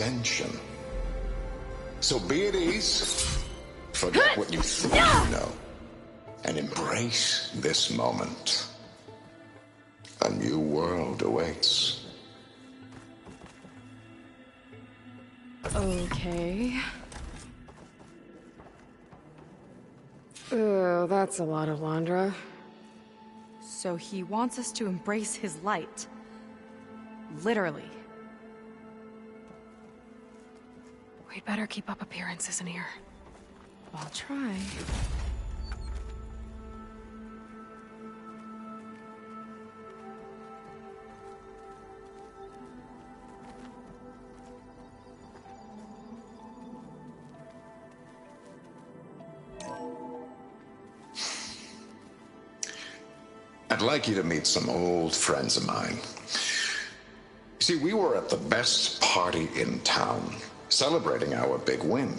Ascension. So be at ease, forget what you think you know, and embrace this moment. A new world awaits. Okay. Oh, that's a lot of Londra. So he wants us to embrace his light. Literally. We'd better keep up appearances in here. I'll try. I'd like you to meet some old friends of mine. You see, we were at the best party in town, celebrating our big win.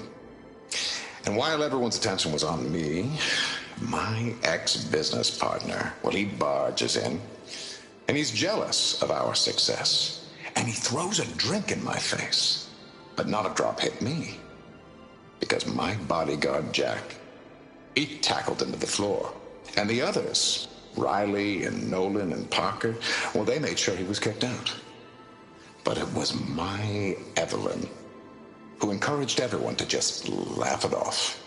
And while everyone's attention was on me, my ex-business partner, well, he barges in, and he's jealous of our success. And he throws a drink in my face, but not a drop hit me. Because my bodyguard, Jack, he tackled him to the floor. And the others, Riley and Nolan and Parker, well, they made sure he was kicked out. But it was my Evelyn who encouraged everyone to just laugh it off.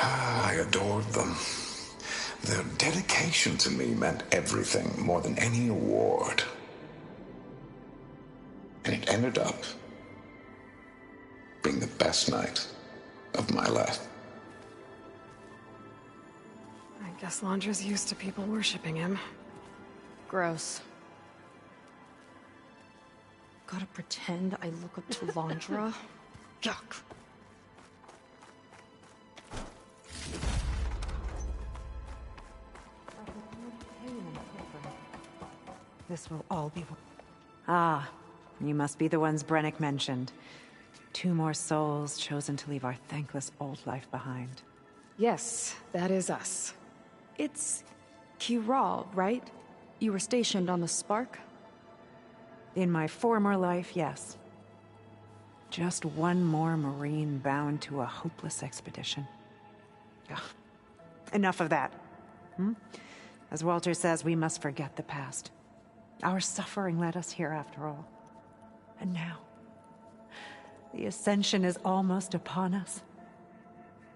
I adored them. Their dedication to me meant everything, more than any award. And it ended up being the best night of my life. I guess Londra's used to people worshipping him. Gross. Gotta pretend I look up to Londra? Yuck. This will all be... Ah, you must be the ones Brennick mentioned. 2 more souls chosen to leave our thankless old life behind. Yes, that is us. It's Kiral, right? You were stationed on the Spark? In my former life, yes. Just one more Marine bound to a hopeless expedition. Ugh. Enough of that. As Walter says, we must forget the past. Our suffering led us here after all. And now, the Ascension is almost upon us.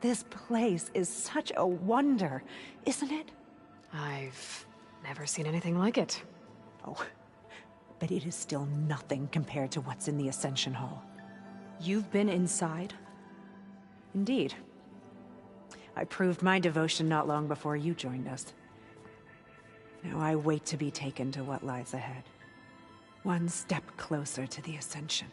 This place is such a wonder, isn't it? I've never seen anything like it. Oh, but it is still nothing compared to what's in the Ascension Hall. You've been inside? Indeed. I proved my devotion not long before you joined us. Now I wait to be taken to what lies ahead. One step closer to the Ascension.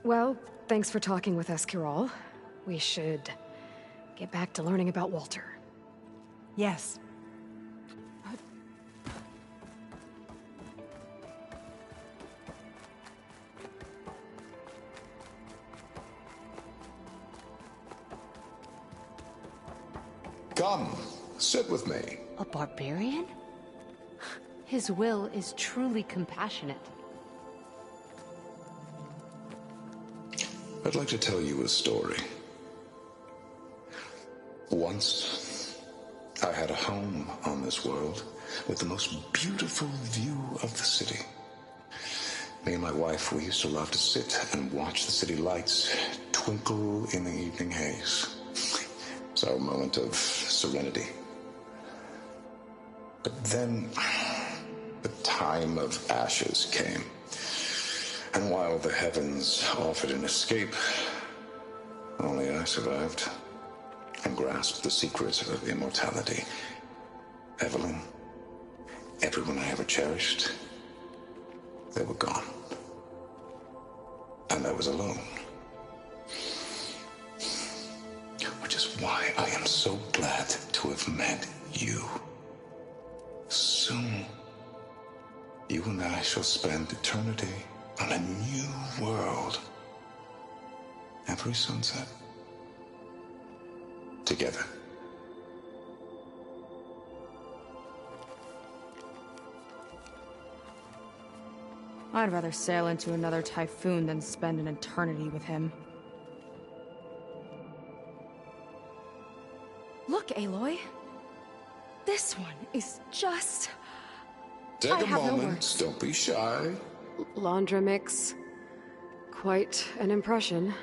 Well, thanks for talking with us, Kiral. We should get back to learning about Walter. Yes. Come, sit with me. A barbarian? His will is truly compassionate. I'd like to tell you a story. Once, I had a home on this world with the most beautiful view of the city. Me and my wife, we used to love to sit and watch the city lights twinkle in the evening haze. It's our moment of serenity. But then, the time of ashes came. And while the heavens offered an escape, only I survived and grasped the secrets of immortality. Evelyn, everyone I ever cherished, they were gone. And I was alone. Which is why I am so glad to have met you. Soon, you and I shall spend eternity on a new world. Every sunset. Together. I'd rather sail into another typhoon than spend an eternity with him. Look, Aloy. This one is just... Take I a have no moment. words. Don't be shy. Laundra makes quite an impression.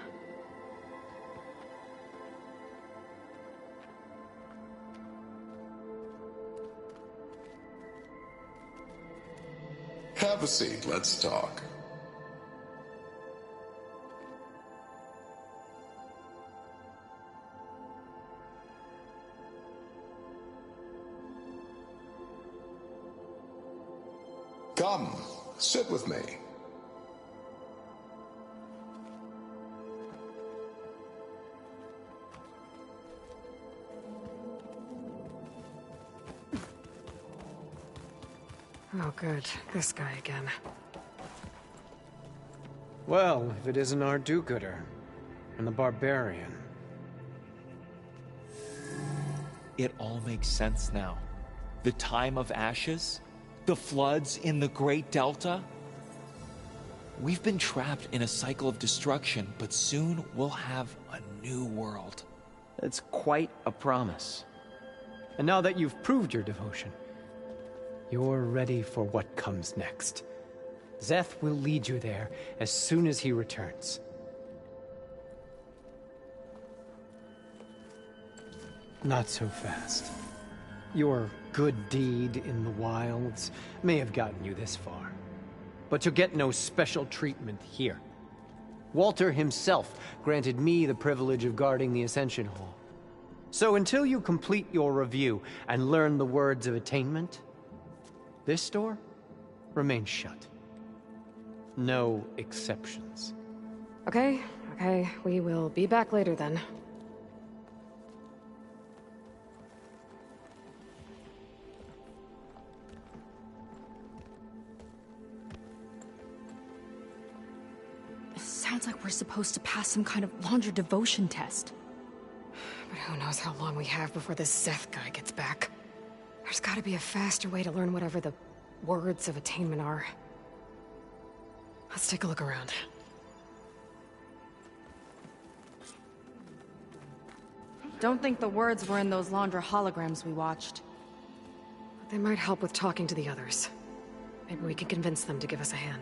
Have a seat. Let's talk. Come, sit with me. Oh, good. This guy again. Well, if it isn't our do-gooder, and the barbarian. It all makes sense now. The time of ashes, the floods in the Great Delta. We've been trapped in a cycle of destruction, but soon we'll have a new world. It's quite a promise. And now that you've proved your devotion, you're ready for what comes next. Szeth will lead you there as soon as he returns. Not so fast. Your good deed in the wilds may have gotten you this far, but you'll get no special treatment here. Walter himself granted me the privilege of guarding the Ascension Hall. So until you complete your review and learn the words of attainment, this door remains shut. No exceptions. Okay, we will be back later then. It sounds like we're supposed to pass some kind of Laundra devotion test. But who knows how long we have before this Szeth guy gets back. There's gotta be a faster way to learn whatever the words of attainment are. Let's take a look around. Don't think the words were in those Laundra holograms we watched. They might help with talking to the others. Maybe we can convince them to give us a hand.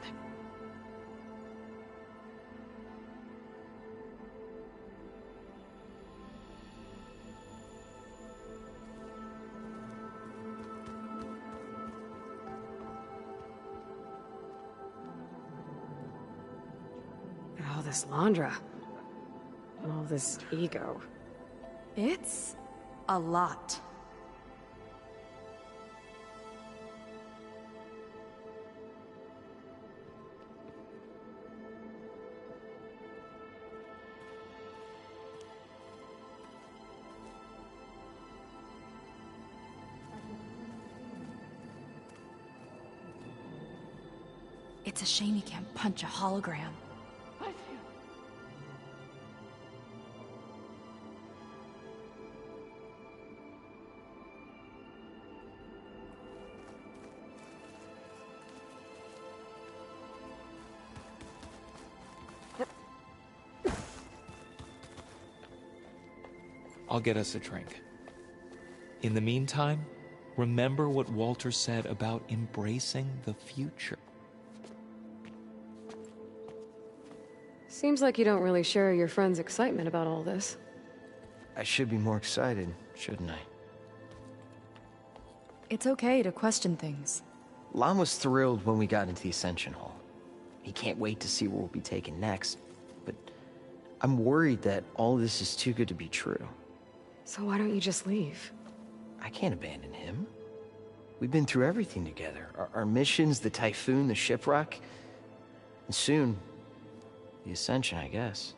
All this Laundra. And all this ego. It's a lot. It's a shame you can't punch a hologram. I'll get us a drink. In the meantime, remember what Walter said about embracing the future. Seems like you don't really share your friend's excitement about all this. I should be more excited, shouldn't I? It's okay to question things. Lon was thrilled when we got into the Ascension Hall. He can't wait to see where we'll be taken next, but I'm worried that all this is too good to be true. So why don't you just leave? I can't abandon him. We've been through everything together. Our missions, the Typhoon, the shipwreck, and soon, the Ascension, I guess.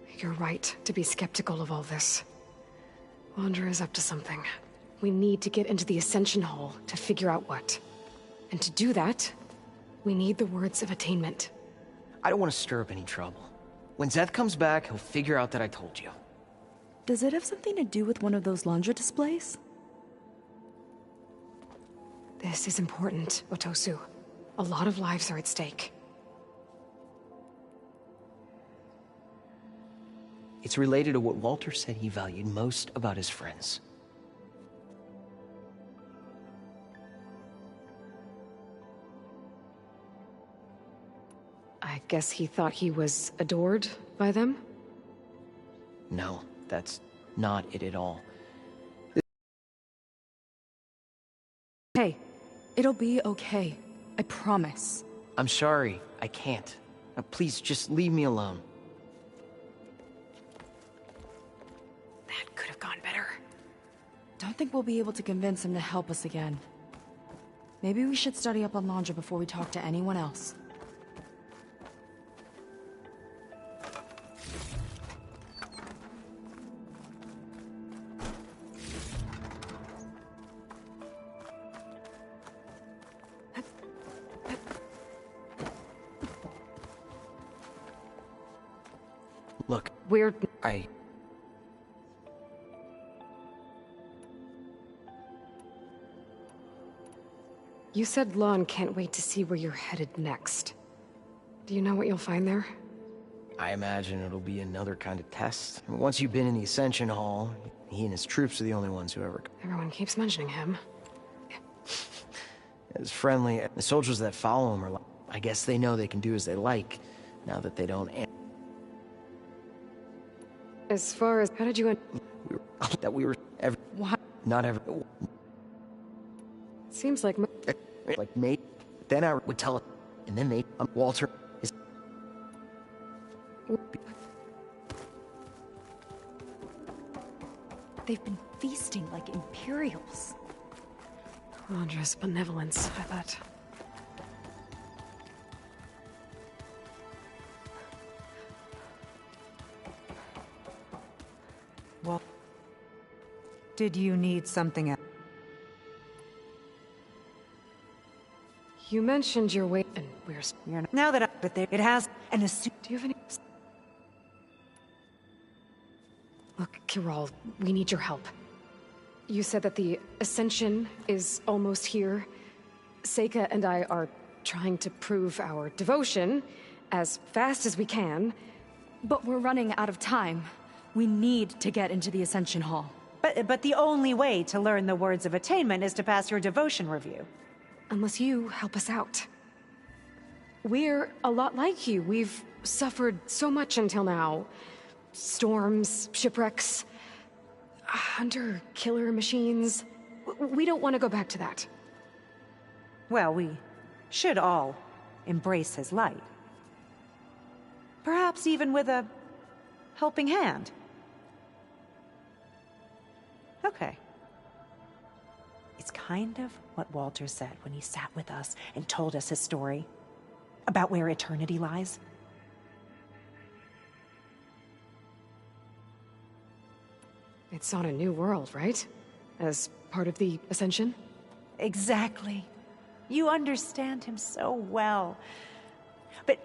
We you're right to be skeptical of all this. Wander is up to something. We need to get into the Ascension Hall to figure out what. And to do that, we need the words of attainment. I don't want to stir up any trouble. When Zeth comes back, he'll figure out that I told you. Does it have something to do with one of those laundry displays? This is important, Otosu. A lot of lives are at stake. It's related to what Walter said he valued most about his friends. I guess he thought he was adored by them? No, that's not it at all. Hey, it'll be okay. I promise. I'm sorry, I can't. Now, please, just leave me alone. That could have gone better. Don't think we'll be able to convince him to help us again. Maybe we should study up on Laundra before we talk to anyone else. Look, We're... You said Lon can't wait to see where you're headed next. Do you know what you'll find there? I imagine it'll be another kind of test. I mean, once you've been in the Ascension Hall, he and his troops are the only ones who ever... Everyone keeps mentioning him. As friendly. The soldiers that follow him are like... I guess they know they can do as they like, now that they don't... As far as... How did you... we were ever... What? Not ever... Seems like... Like, mate. Then I would tell it. And then they... Walter is... They've been feasting like Imperials. Laundra's benevolence, I bet. Well, did you need something else? You mentioned your weight, and we're... Now that but there, it has an assume. Do you have any... Look, Kiral, we need your help. You said that the Ascension is almost here. Seika and I are trying to prove our devotion as fast as we can. But we're running out of time. We need to get into the Ascension Hall. But the only way to learn the words of attainment is to pass your devotion review. Unless you help us out. We're a lot like you. We've suffered so much until now. Storms, shipwrecks, hunter-killer machines. We don't want to go back to that. Well, we should all embrace his light. Perhaps even with a helping hand. Okay. It's kind of what Walter said when he sat with us and told us his story about where eternity lies. It's on a new world, right? As part of the Ascension? Exactly. You understand him so well. But...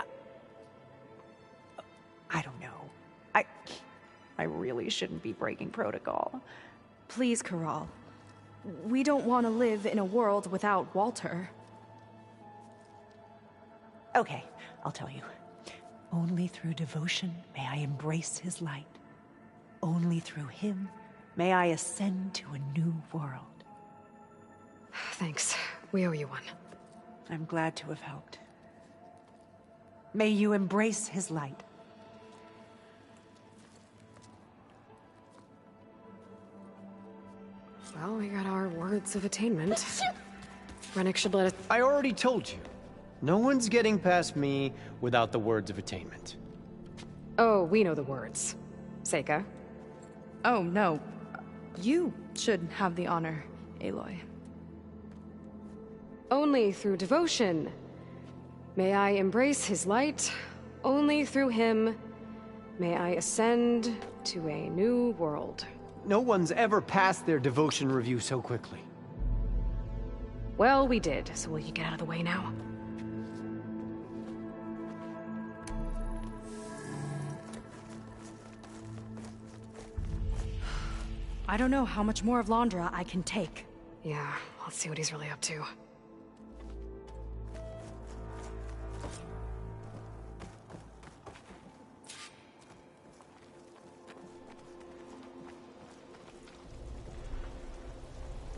I don't know. I really shouldn't be breaking protocol. Please, Kiral. We don't want to live in a world without Walter. Okay, I'll tell you. Only through devotion may I embrace his light. Only through him may I ascend to a new world. Thanks. We owe you one. I'm glad to have helped. May you embrace his light. Well, we got our words of attainment. Rennick should let us... I already told you. No one's getting past me without the words of attainment. Oh, we know the words. Seika. Oh, no. You should have the honor, Aloy. Only through devotion may I embrace his light. Only through him May I ascend to a new world. No one's ever passed their devotion review so quickly. Well, we did, so will you get out of the way now? I don't know how much more of Londra I can take. Yeah, let's see what he's really up to.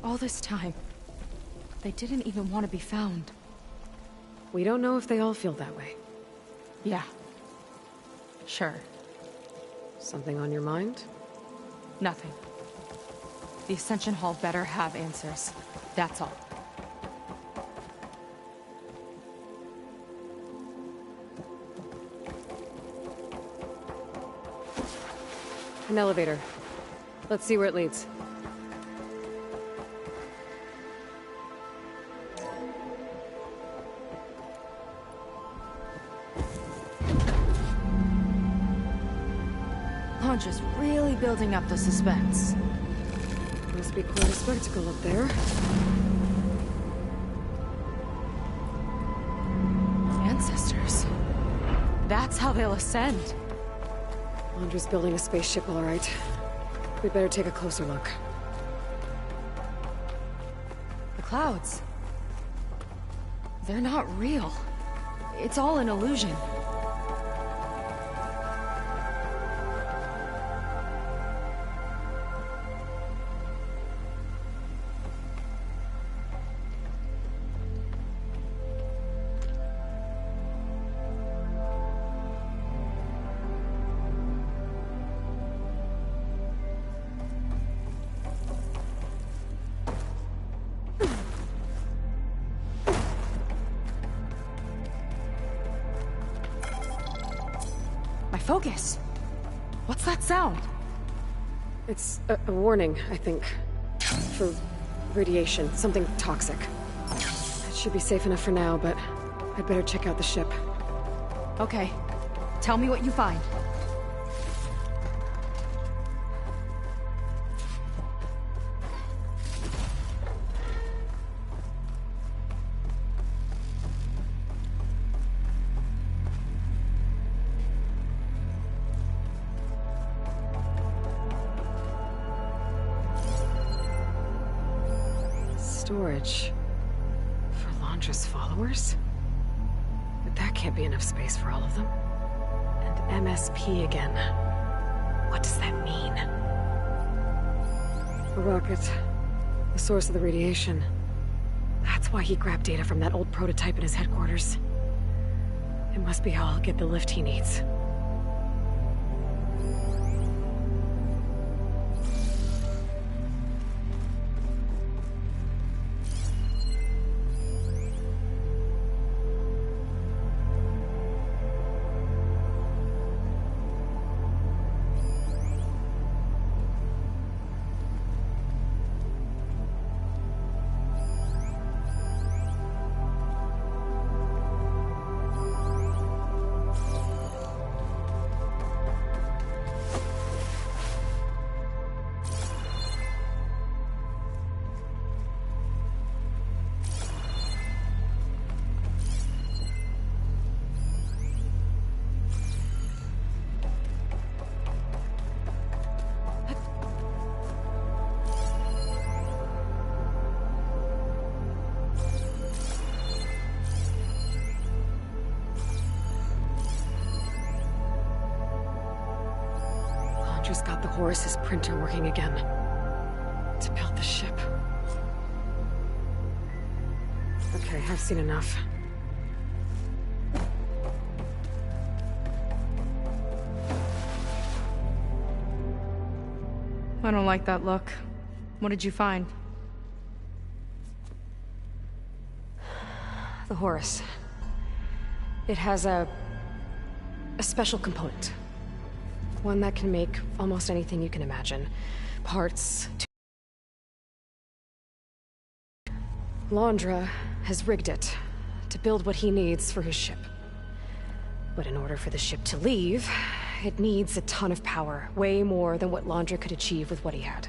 All this time, they didn't even want to be found. We don't know if they all feel that way. Yeah. Sure. Something on your mind? Nothing. The Ascension Hall better have answers. That's all. An elevator. Let's see where it leads. Londra's really building up the suspense. Must be quite a spectacle up there. Ancestors. That's how they'll ascend. Londra's building a spaceship, all right. We better take a closer look. The clouds. They're not real. It's all an illusion. Focus! What's that sound? It's a warning, I think. For radiation, something toxic. It should be safe enough for now, but I'd better check out the ship. Okay. Tell me what you find. Storage. For Londra's followers? But that can't be enough space for all of them. And MSP again. What does that mean? A rocket. The source of the radiation. That's why he grabbed data from that old prototype in his headquarters. It must be how I'll get the lift he needs. Just got the Horus's printer working again. To build the ship. Okay, I've seen enough. I don't like that look. What did you find? The Horus. It has a special component. One that can make almost anything you can imagine. Parts to... Londra has rigged it to build what he needs for his ship. But in order for the ship to leave, it needs a ton of power. Way more than what Landra could achieve with what he had.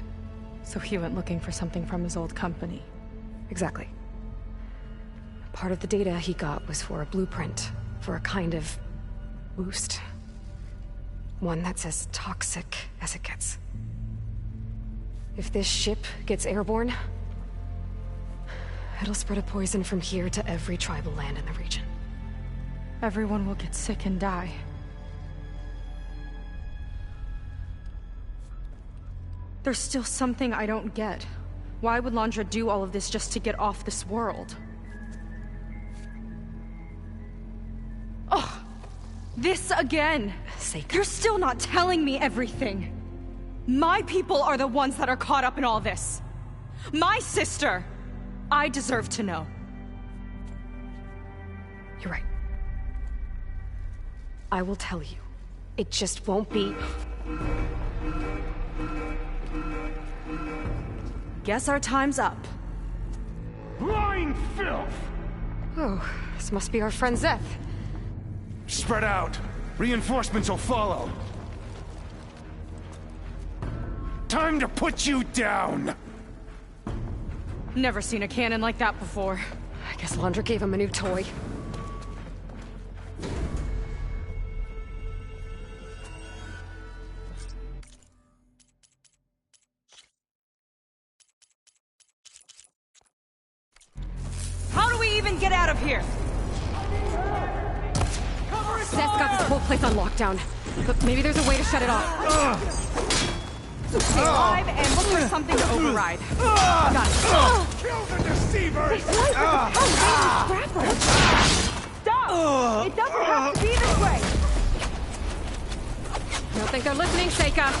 So he went looking for something from his old company. Exactly. Part of the data he got was for a blueprint, for a kind of boost. One that's as toxic as it gets. If this ship gets airborne, it'll spread a poison from here to every tribal land in the region. Everyone will get sick and die. There's still something I don't get. Why would Landra do all of this just to get off this world? Oh, this again! Seika. You're still not telling me everything! My people are the ones that are caught up in all this! My sister! I deserve to know. You're right. I will tell you. It just won't be... Guess our time's up. Blind filth! Oh, this must be our friend Szeth. Spread out. Reinforcements will follow. Time to put you down! Never seen a cannon like that before. I guess Landra gave him a new toy. How do we even get out of here? Szeth got this whole place on lockdown, but maybe there's a way to shut it off. Stay alive and look for something to override. Got it. Kill the deceivers! Stop! It doesn't have to be this way! I don't think they're listening, Seika.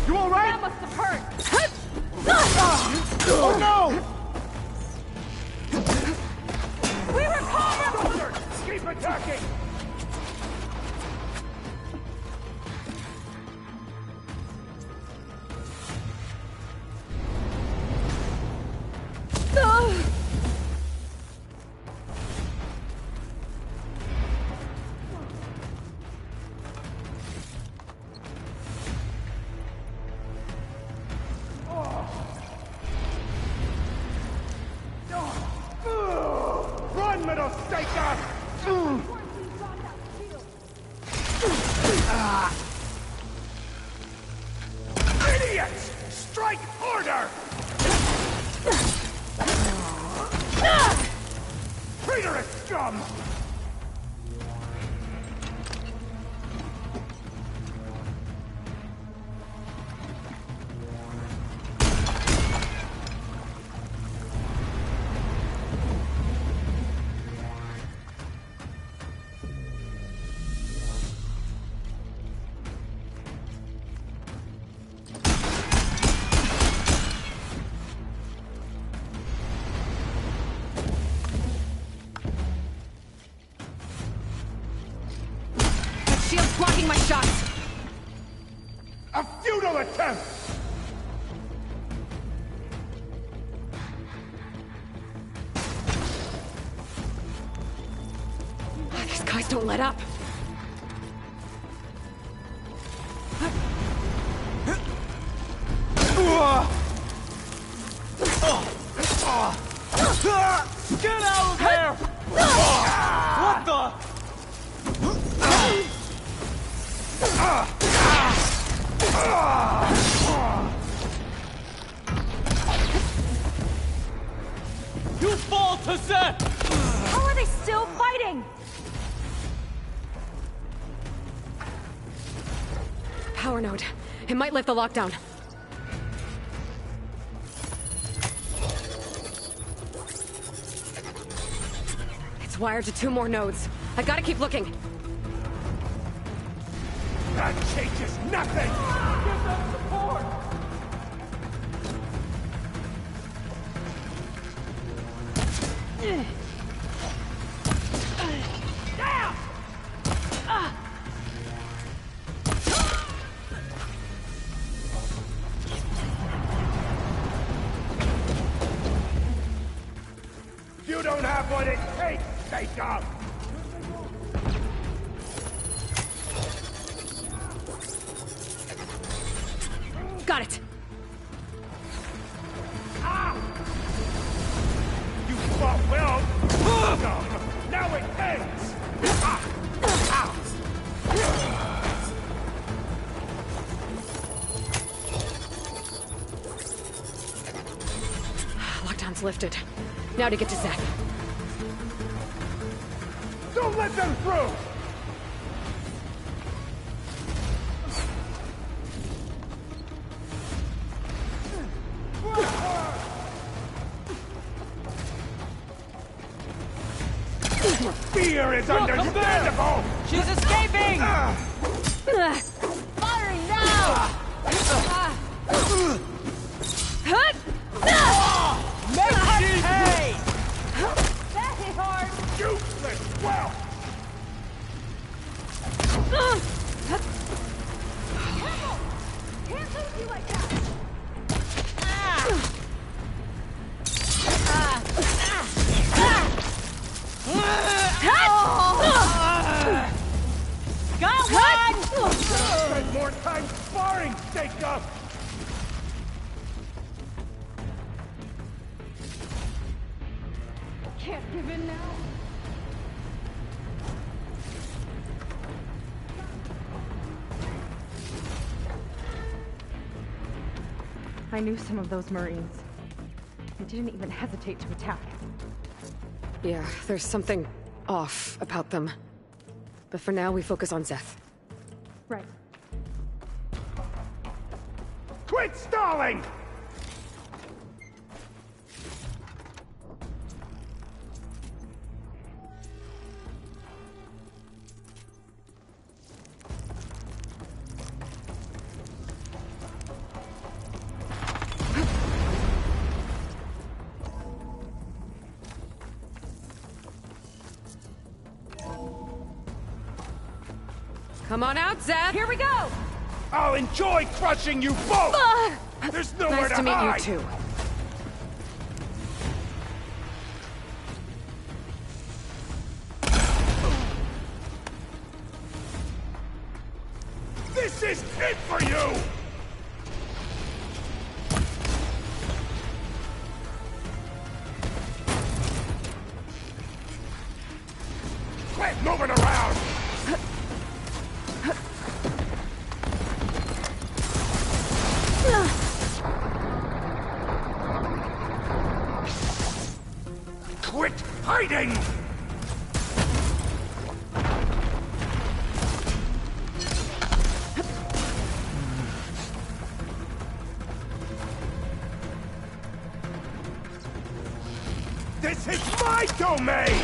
You alright? That must have hurt! Oh no! We recover! Soldiers, keep attacking! Run, little Seika! Idiots! Strike harder! Traitorous scum! Shield's blocking my shots. A futile attempt! These guys don't let up. Get out of there! What the? You fall to Zeth! How are they still fighting? Power node. It might lift the lockdown. It's wired to 2 more nodes. I gotta keep looking. That changes nothing! Give them support! You don't have what it takes, Jacob! Got it! You fought well! Now it ends! Lockdown's lifted. Now to get to Zeth. Don't let them through! Fear is understandable! She's escaping! Firing now! Make her pay! Very hard! Useless! Well! Can't leave you like that! Got one! Spend more time sparring, Jacob! Can't give in now. I knew some of those Marines. They didn't even hesitate to attack. Yeah, there's something off about them. But for now, we focus on Zeth. Right. Quit stalling! Come on out, Zeth! Here we go! I'll enjoy crushing you both! There's nowhere Nice to meet hide! you, too. This is it for you! Quit moving around! Quit hiding! This is my domain!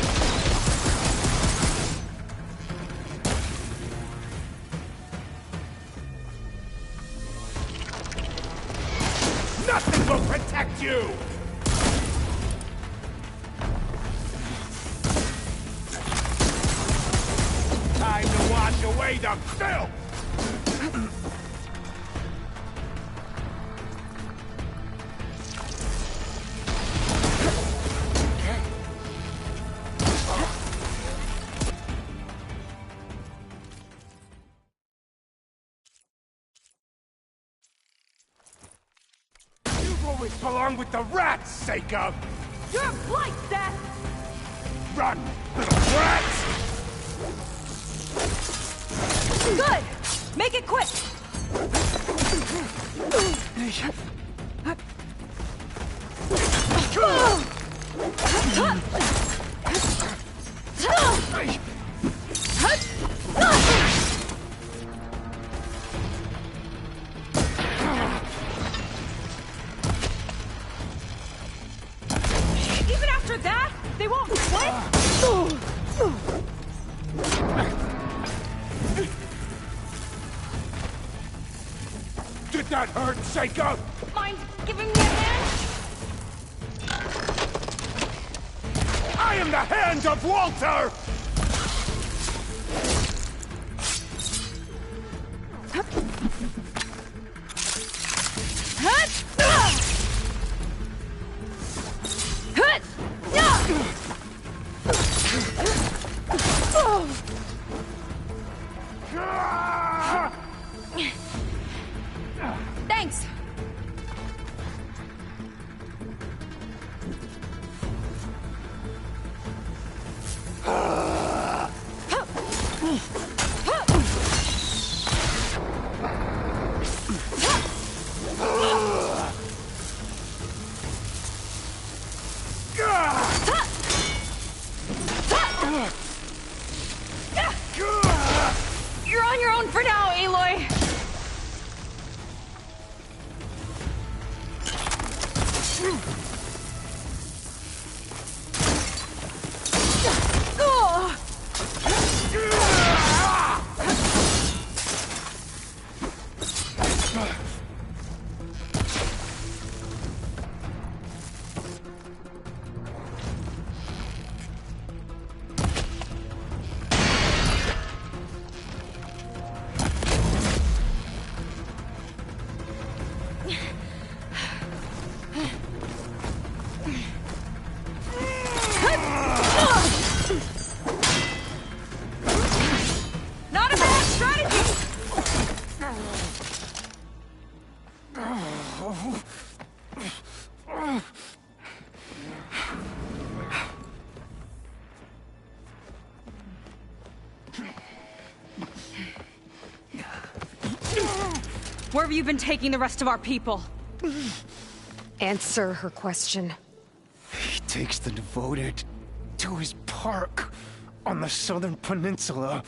Nothing will protect you! Time to wash away the filth! You've always belonged with the rats, sake of! You're a blight, Seth! Run, little rats! Good! Make it quick! After that, they won't quit? Did that hurt, Seika? Mind giving me a hand? I am the hand of Walter! Thanks. You're on your own for now, Aloy. Not a bad strategy! Where have you been taking the rest of our people? Answer her question. He takes the devoted to his park on the southern peninsula.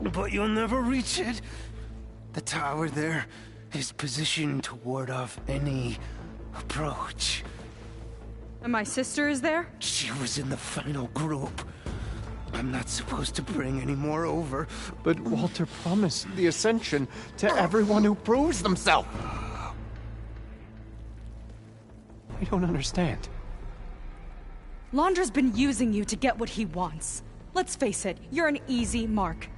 But you'll never reach it. The tower there is positioned to ward off any approach. And my sister is there? She was in the final group. I'm not supposed to bring any more over. But Walter promised the Ascension to everyone who proves themselves. I don't understand. Londra's been using you to get what he wants. Let's face it, you're an easy mark.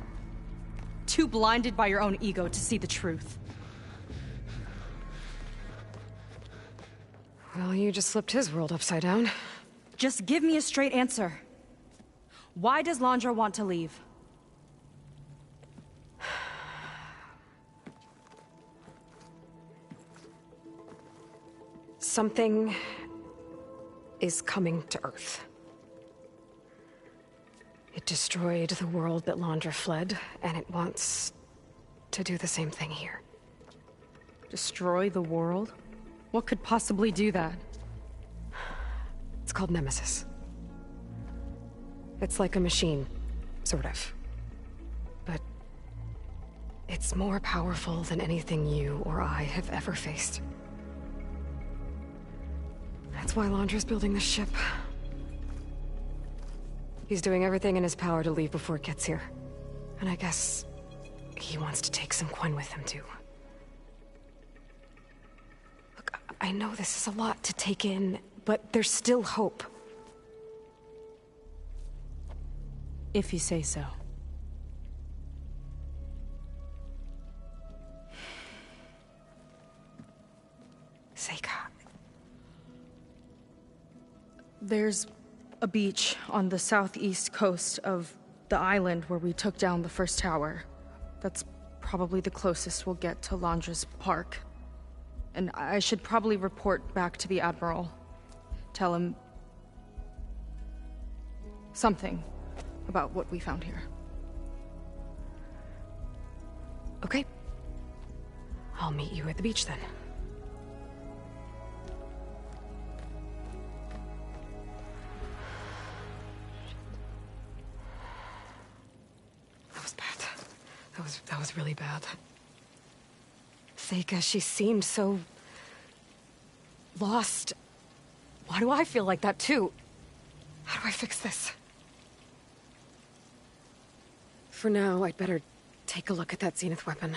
Too blinded by your own ego to see the truth. Well, you just flipped his world upside down. Just give me a straight answer. Why does Londra want to leave? Something is coming to Earth. It destroyed the world that Londra fled, and it wants to do the same thing here. Destroy the world? What could possibly do that? It's called Nemesis. It's like a machine, sort of. But it's more powerful than anything you or I have ever faced. That's why Londra's building this ship. He's doing everything in his power to leave before it gets here. And I guess he wants to take some Quen with him, too. Look, I know this is a lot to take in, but there's still hope. If you say so. Seika. There's a beach on the southeast coast of the island where we took down the first tower. That's probably the closest we'll get to Londra's park. And I should probably report back to the Admiral. Tell him something about what we found here. Okay. I'll meet you at the beach then. That was bad. That was really bad. Seika, she seemed so lost Why do I feel like that too? How do I fix this? For now, I'd better take a look at that Zenith weapon.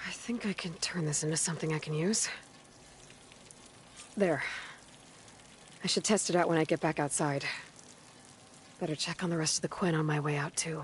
I think I can turn this into something I can use. There. I should test it out when I get back outside. Better check on the rest of the Quen on my way out, too.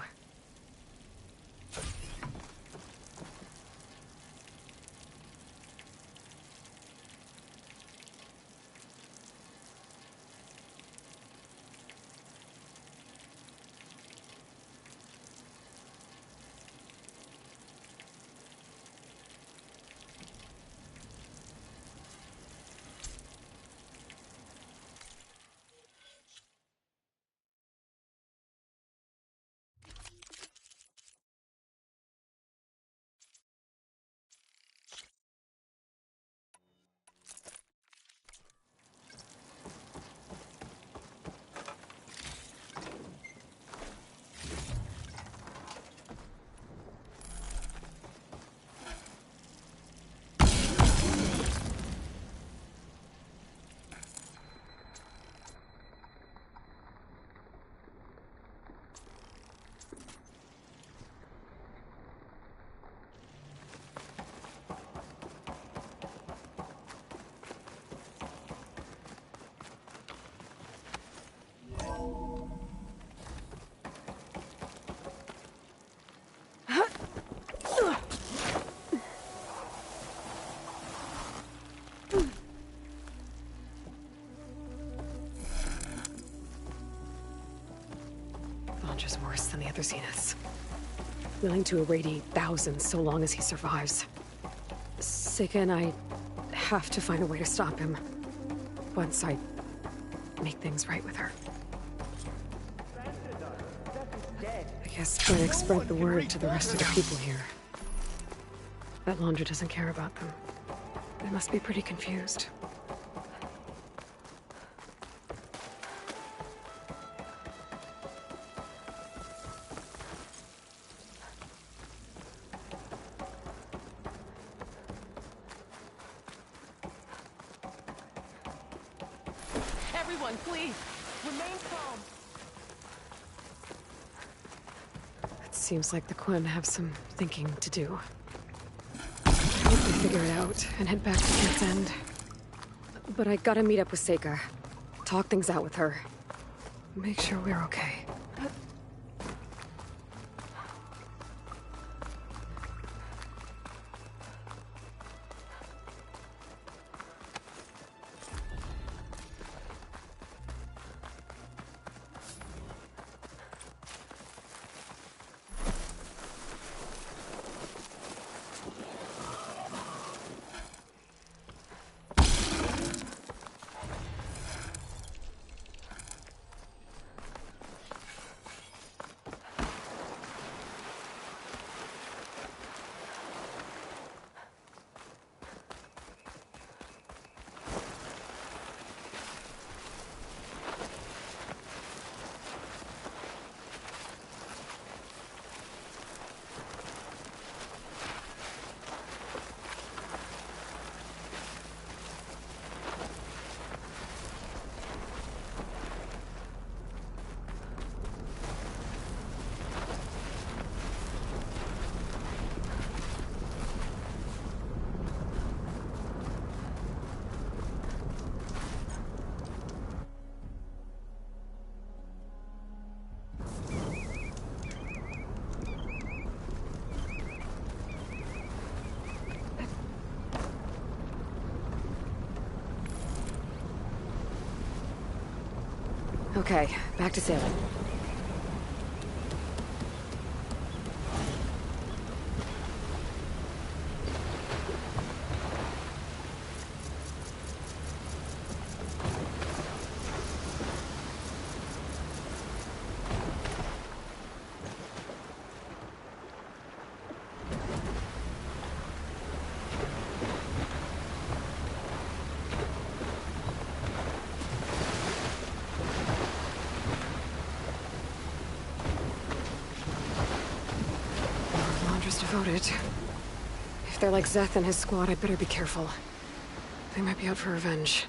Landra's worse than the other Zeniths. Willing to irradiate thousands so long as he survives. Seika and I have to find a way to stop him. Once I make things right with her. I guess Phoenix spread the word to the rest of the people here. That Landra doesn't care about them. They must be pretty confused. Everyone, please, remain calm. It seems like the Quen have some thinking to do. I hope they figure it out and head back to Kent's End. But I gotta meet up with Seika. Talk things out with her. Make sure we're okay. Okay, back to sailing. Devoted. If they're like Szeth and his squad, I'd better be careful. They might be out for revenge.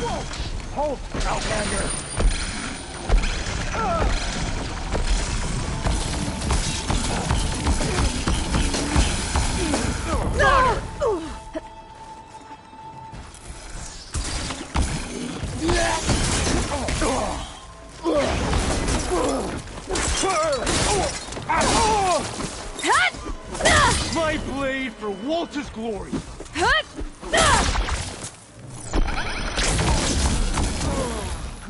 Whoa! Hold, Outlander! My blade for Walter's glory!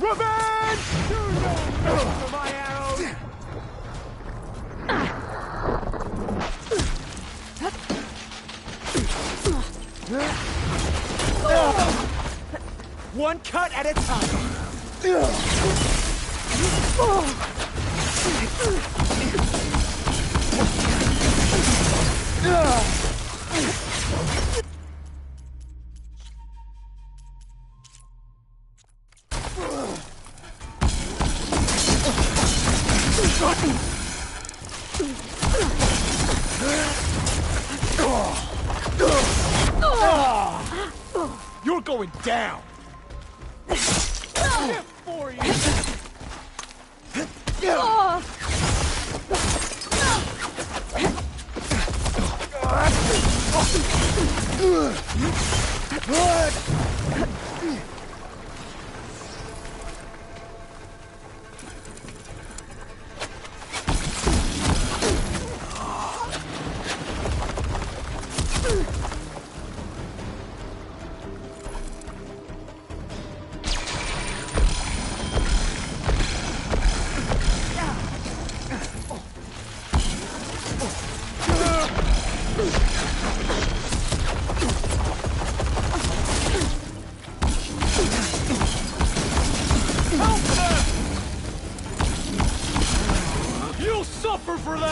Revenge! You don't miss for my arrows! One cut at a time. You're going down! For you!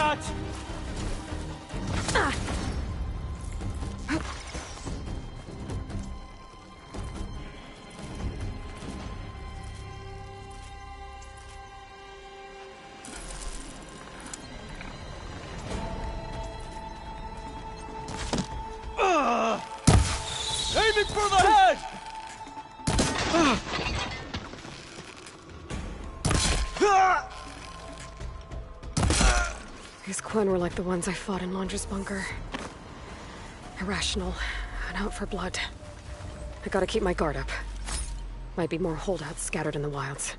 shot! Aiming for the head! These Quen were like the ones I fought in Londra's bunker. Irrational, and out for blood. I gotta keep my guard up. Might be more holdouts scattered in the wilds.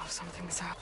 Something's up.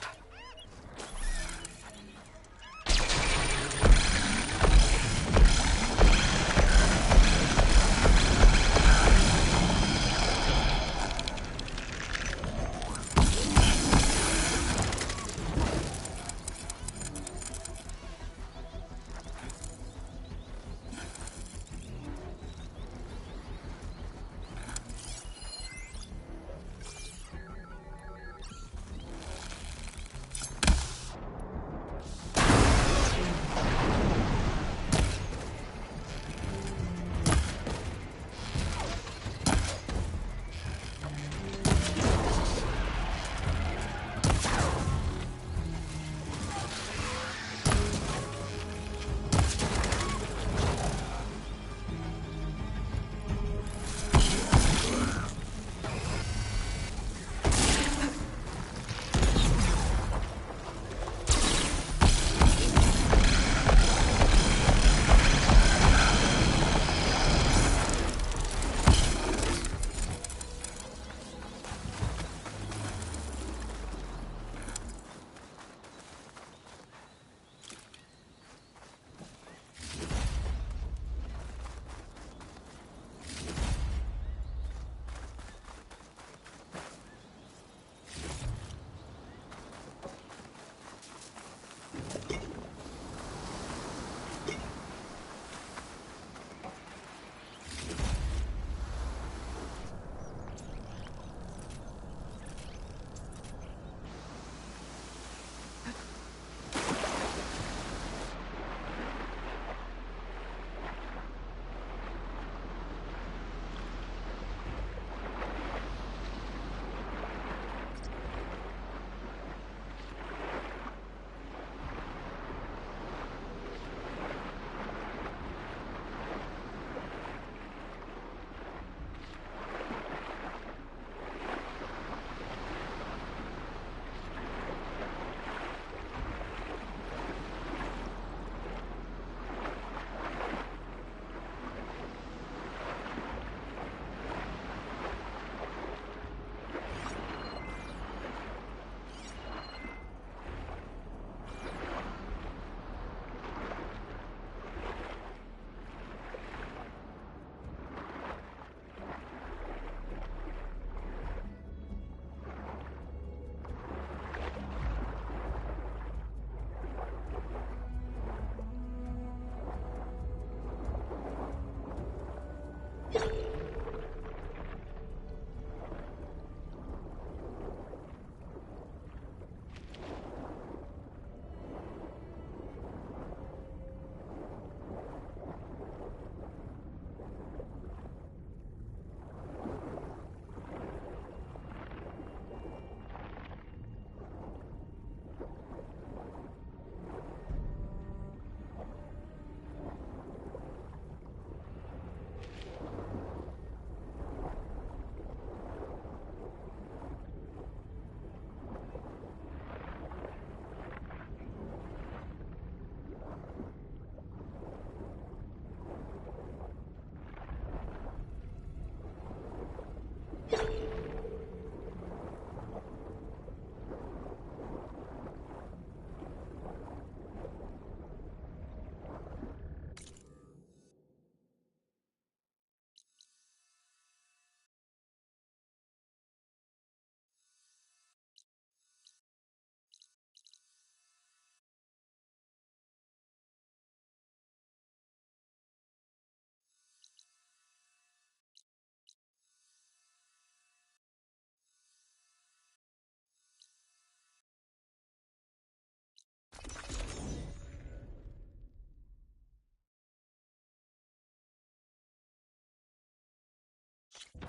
I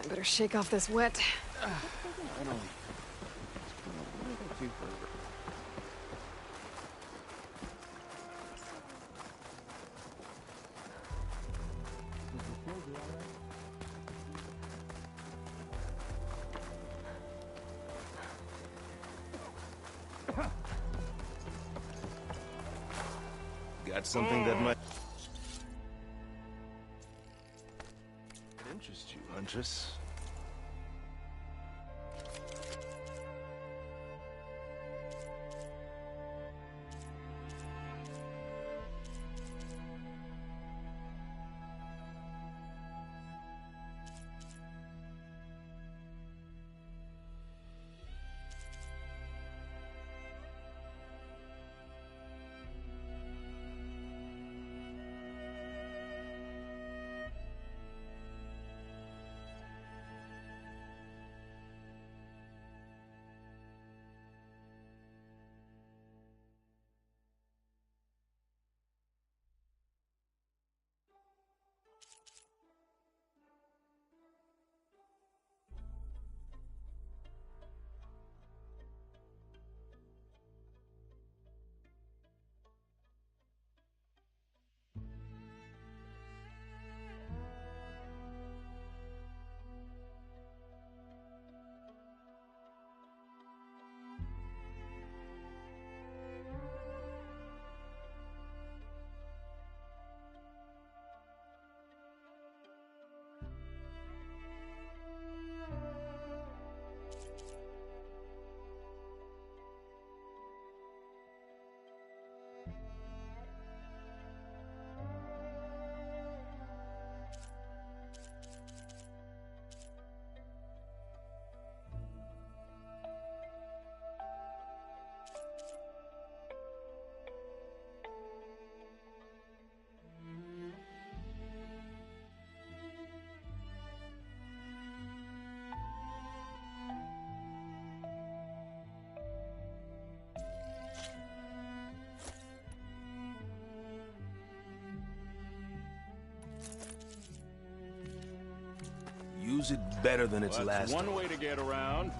better shake off this wet. Finally. Got something that might interest you, Huntress. Use it better than its last. One way to get around.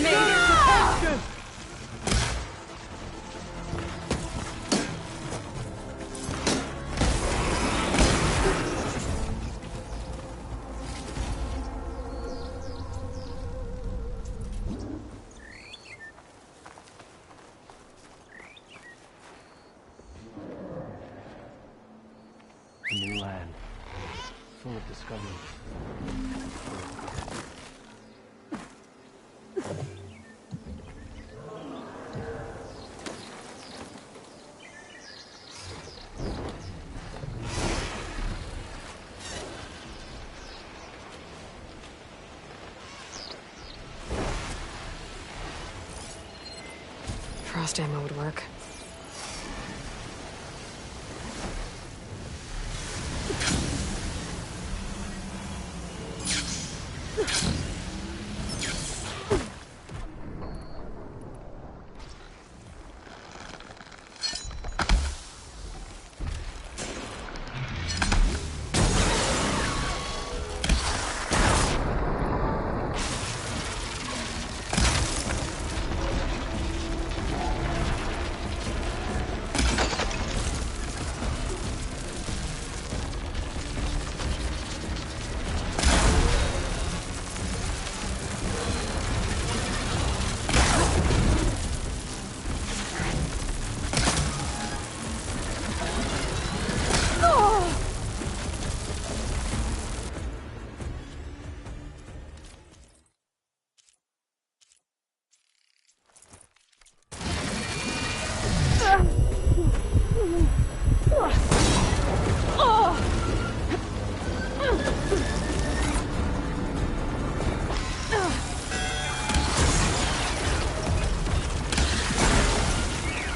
me! A new land, full of discovery. Frost ammo would work.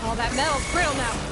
All that metal's brittle now.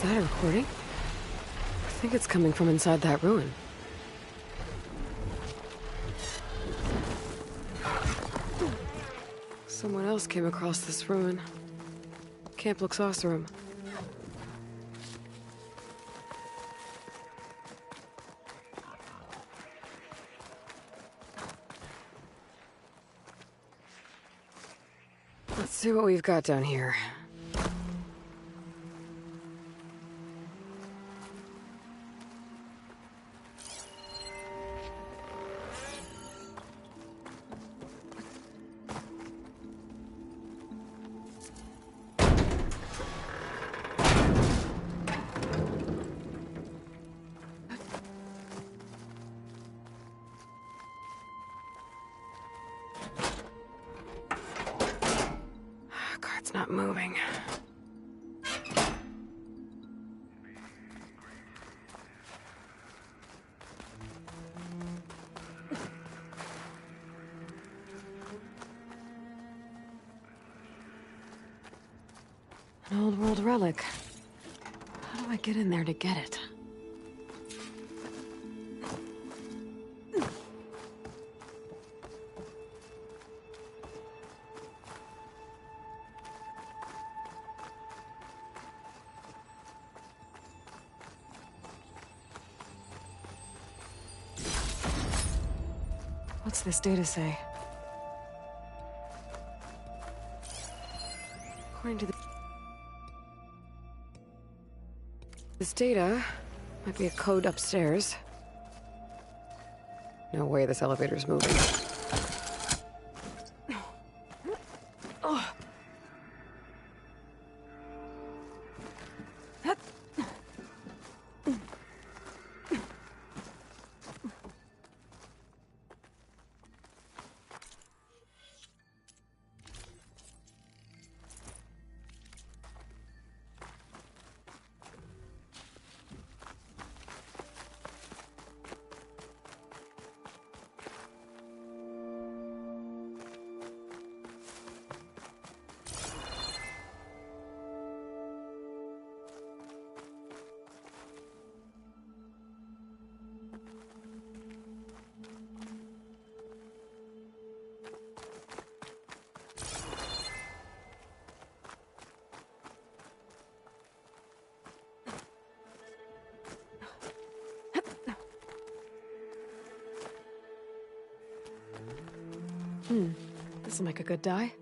Is that a recording? I think it's coming from inside that ruin. Someone else came across this ruin. Camp Luxosarum. Let's see what we've got down here. Guard's not moving. An old world relic. How do I get in there to get it? What's this data say? According to this data, might be a code upstairs. No way this elevator's moving. This'll make a good die.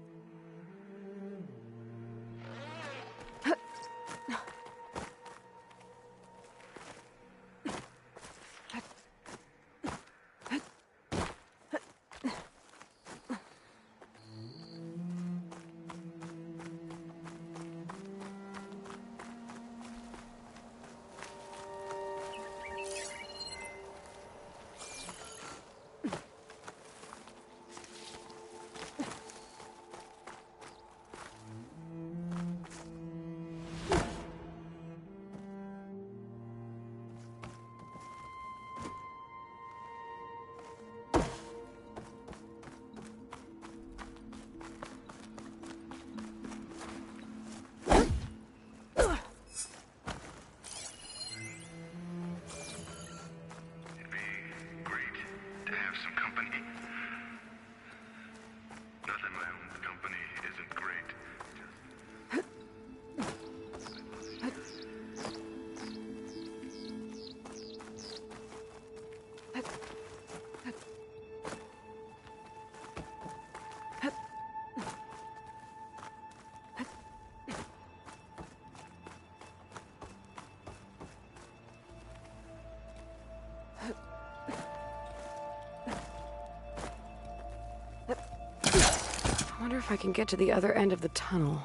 if I can get to the other end of the tunnel.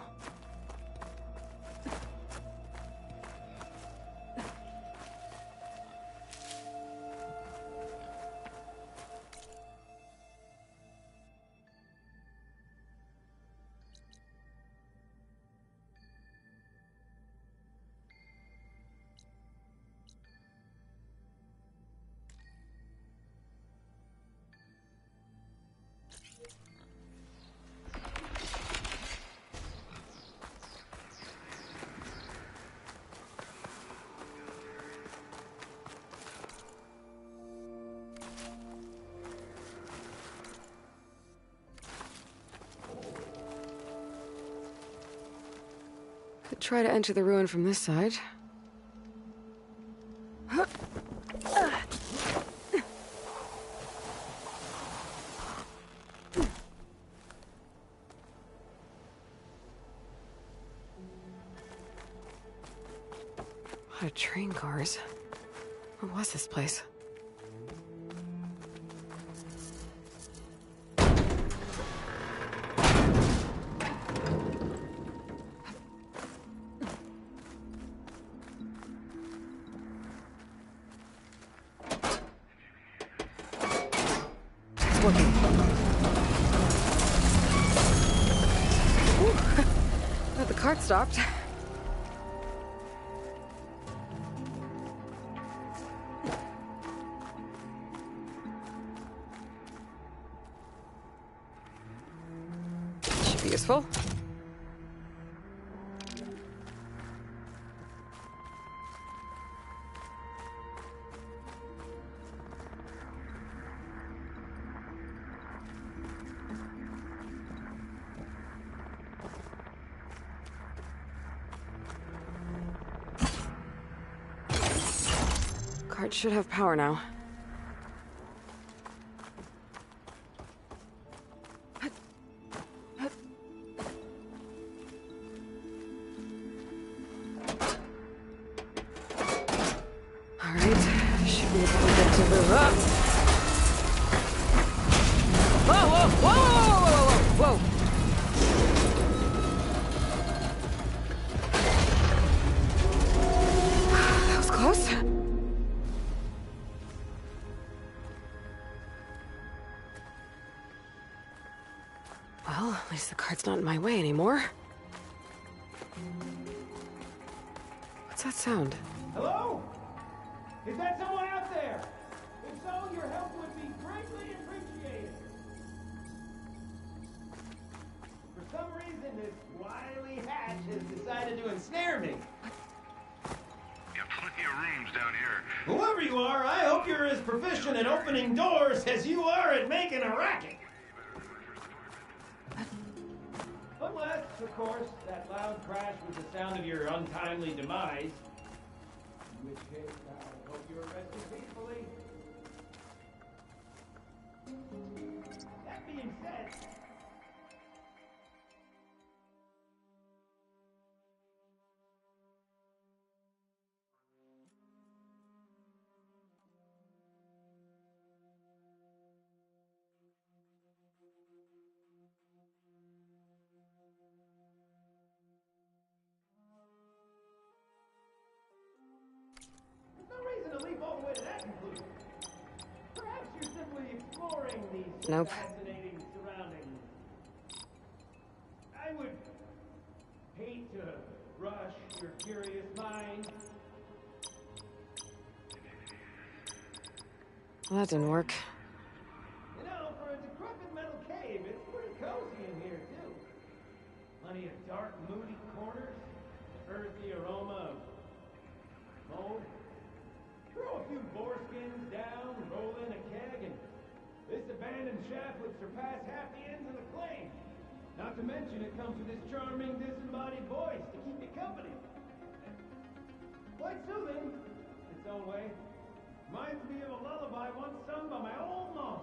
Could try to enter the ruin from this side. A lot of train cars. What was this place? It's working. Whew. Glad the cart stopped. Should be useful. Cart should have power now. Alright, should be able to get to the... Ah! Whoa, whoa, whoa, whoa, whoa, whoa, whoa! That was close. Well, at least the cart's not in my way anymore. What's that sound? Hello? Is that someone out there? If so, your help would be greatly appreciated. For some reason, this wily hatch has decided to ensnare me. Got plenty of rooms down here. Whoever you are, I hope you're as proficient at opening doors as you are at making a racket. Unless, of course, that loud crash was the sound of your untimely demise. In which case, I hope you're resting peacefully. That being said... There's no reason to leap all the way to that conclusion. Perhaps you're simply exploring these Nope. fascinating surroundings. I would hate to rush your curious mind. Well, that didn't work. You know, for a decrepit metal cave, it's pretty cozy in here, too. Plenty of dark, moody corners, earthy aroma of mold. Throw a few boar skins down, roll in a keg, and this abandoned shaft would surpass half the ends of the claim. Not to mention it comes with this charming, disembodied voice to keep you company. Quite soothing, in its own way. Reminds me of a lullaby once sung by my old mom.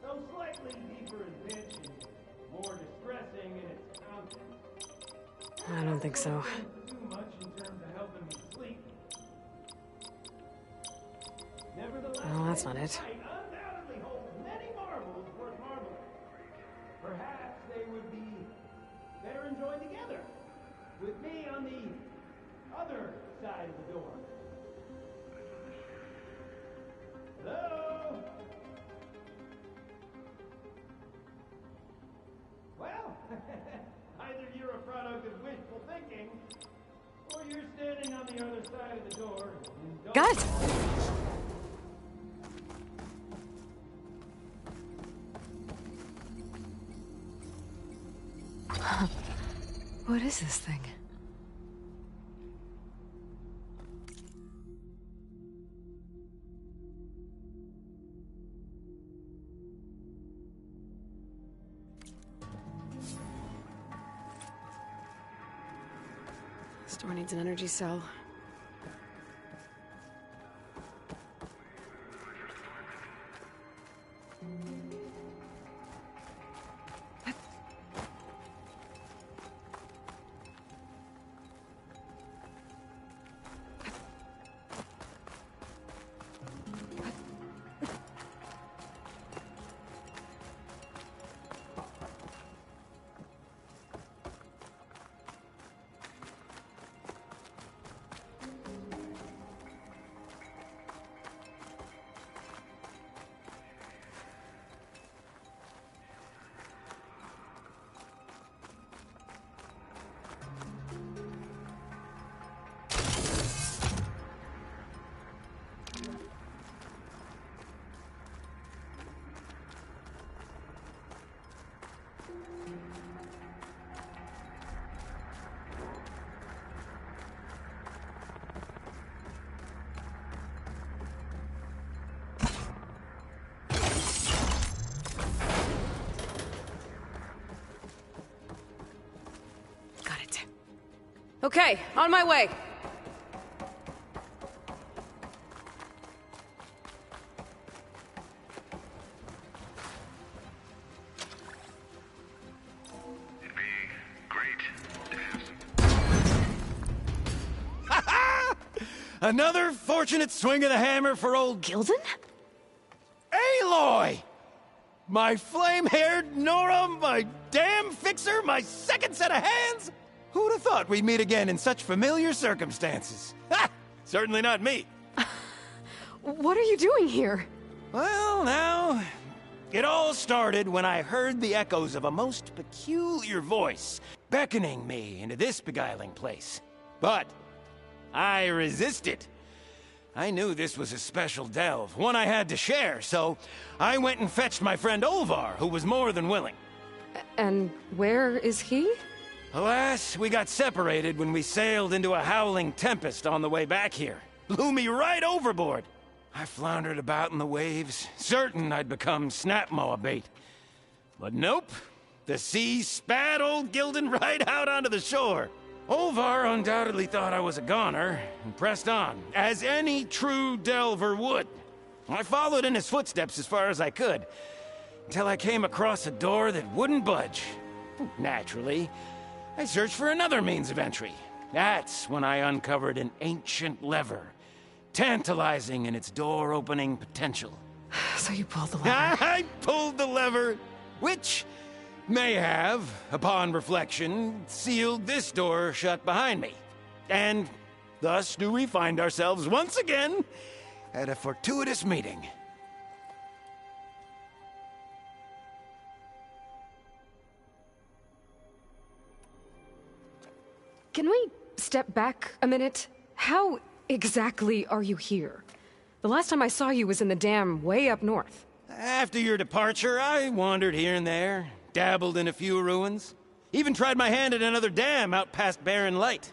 Though slightly deeper in pitch and more distressing in its content. I don't think so. Too much in terms of helping me sleep. Nevertheless, Well, that's not it. I undoubtedly hold many marbles worth marbling. Perhaps they would clicking, or you're standing on the other side of the door. And Got it! What is this thing? Store needs an energy cell. Okay, on my way. It'd be great to have some. Another fortunate swing of the hammer for old Gilden? Aloy! My flame-haired Nora, my damn fixer, my second set of hands! Who'd have thought we'd meet again in such familiar circumstances? Ha! Certainly not me. What are you doing here? Well, now, it all started when I heard the echoes of a most peculiar voice beckoning me into this beguiling place. But I resisted. I knew this was a special delve, one I had to share, so I went and fetched my friend Olvar, who was more than willing. And where is he? Alas, we got separated when we sailed into a howling tempest on the way back here. Blew me right overboard. I floundered about in the waves, certain I'd become snapmaw bait. But nope, the sea spat old Gilden right out onto the shore. Olvar undoubtedly thought I was a goner, and pressed on, as any true delver would. I followed in his footsteps as far as I could, until I came across a door that wouldn't budge. Naturally, I searched for another means of entry. That's when I uncovered an ancient lever, tantalizing in its door-opening potential. So you pulled the lever. I pulled the lever, which may have, upon reflection, sealed this door shut behind me. And thus do we find ourselves once again at a fortuitous meeting. Can we step back a minute? How exactly are you here? The last time I saw you was in the dam way up north. After your departure, I wandered here and there, dabbled in a few ruins, even tried my hand at another dam out past Barren Light.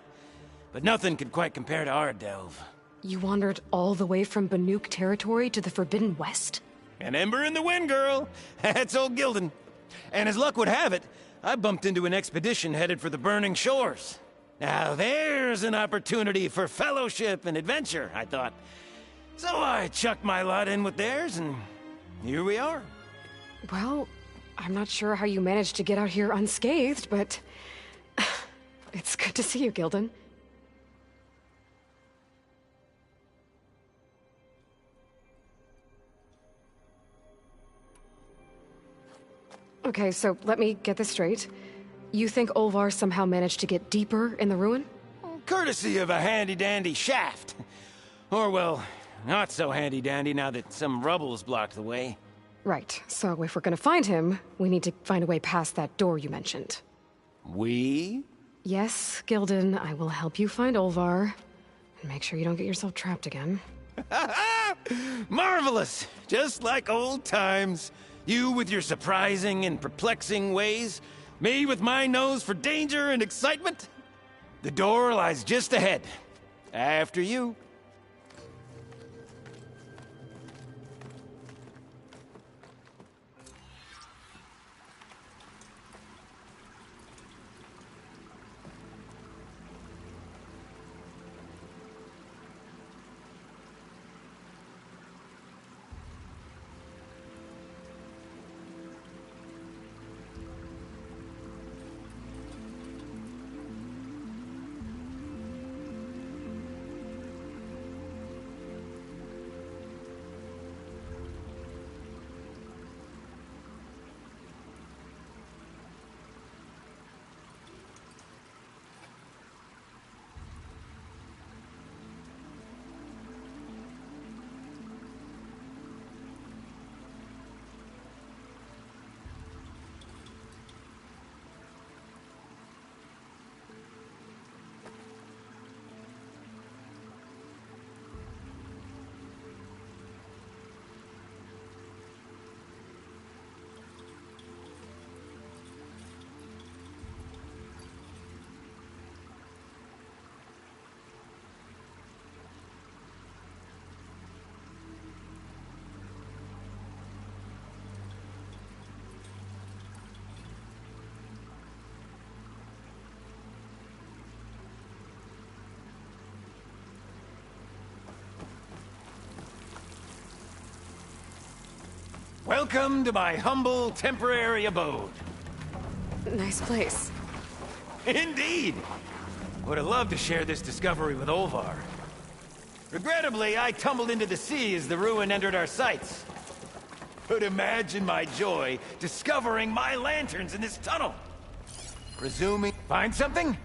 But nothing could quite compare to our delve. You wandered all the way from Banuk territory to the Forbidden West? An ember in the wind, girl. That's old Gilden. And as luck would have it, I bumped into an expedition headed for the Burning Shores. Now there's an opportunity for fellowship and adventure, I thought. So I chucked my lot in with theirs, and here we are. Well, I'm not sure how you managed to get out here unscathed, but it's good to see you, Gilden. Okay, so let me get this straight. You think Olvar somehow managed to get deeper in the ruin? Courtesy of a handy-dandy shaft. Or, well, not so handy-dandy now that some rubble's blocked the way. Right, so if we're gonna find him, we need to find a way past that door you mentioned. We? Yes, Gildan, I will help you find Olvar. And make sure you don't get yourself trapped again. Marvelous! Just like old times. You with your surprising and perplexing ways. Me with my nose for danger and excitement. The door lies just ahead. After you. Welcome to my humble, temporary abode. Nice place. Indeed! Would have loved to share this discovery with Olvar. Regrettably, I tumbled into the sea as the ruin entered our sights. Could imagine my joy discovering my lanterns in this tunnel. Presuming... Find something?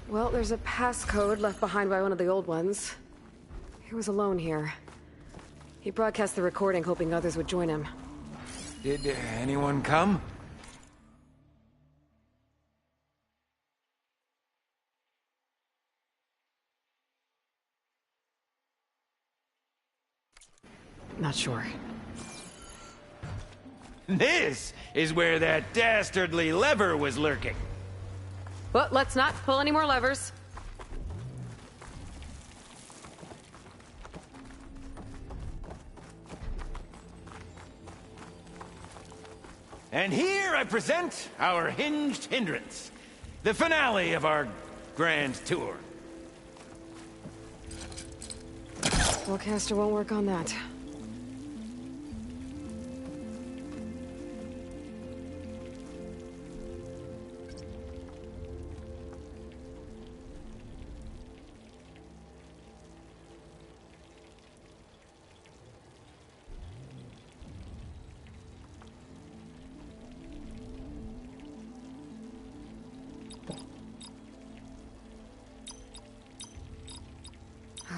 Well, there's a passcode left behind by one of the old ones. He was alone here. He broadcast the recording, hoping others would join him. Did anyone come? Not sure. This is where that dastardly lever was lurking. But let's not pull any more levers. And here I present our Hinged Hindrance, the finale of our grand tour. Spellcaster won't work on that.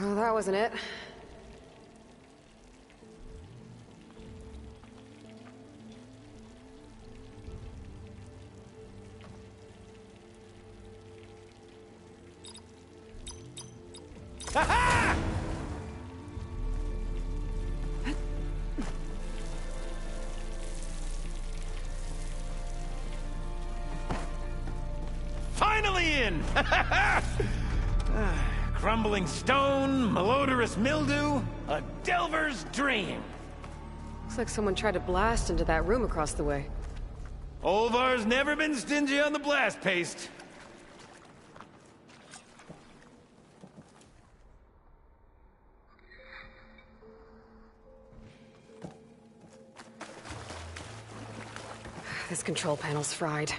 Oh, that wasn't it. Ha-ha! Finally in! Crumbling stone, malodorous mildew, a delver's dream. Looks like someone tried to blast into that room across the way. Olvar's never been stingy on the blast paste. This control panel's fried.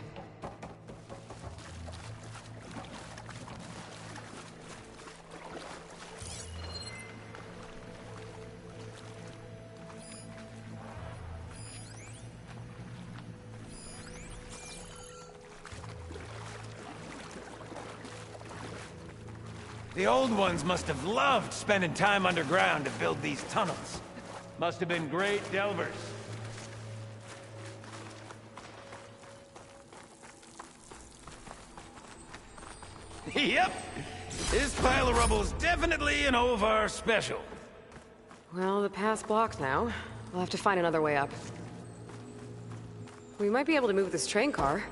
The old ones must have loved spending time underground to build these tunnels. Must have been great delvers. Yep. This pile of rubble is definitely an Ovar special. Well, the path's blocked now. We'll have to find another way up. We might be able to move this train car.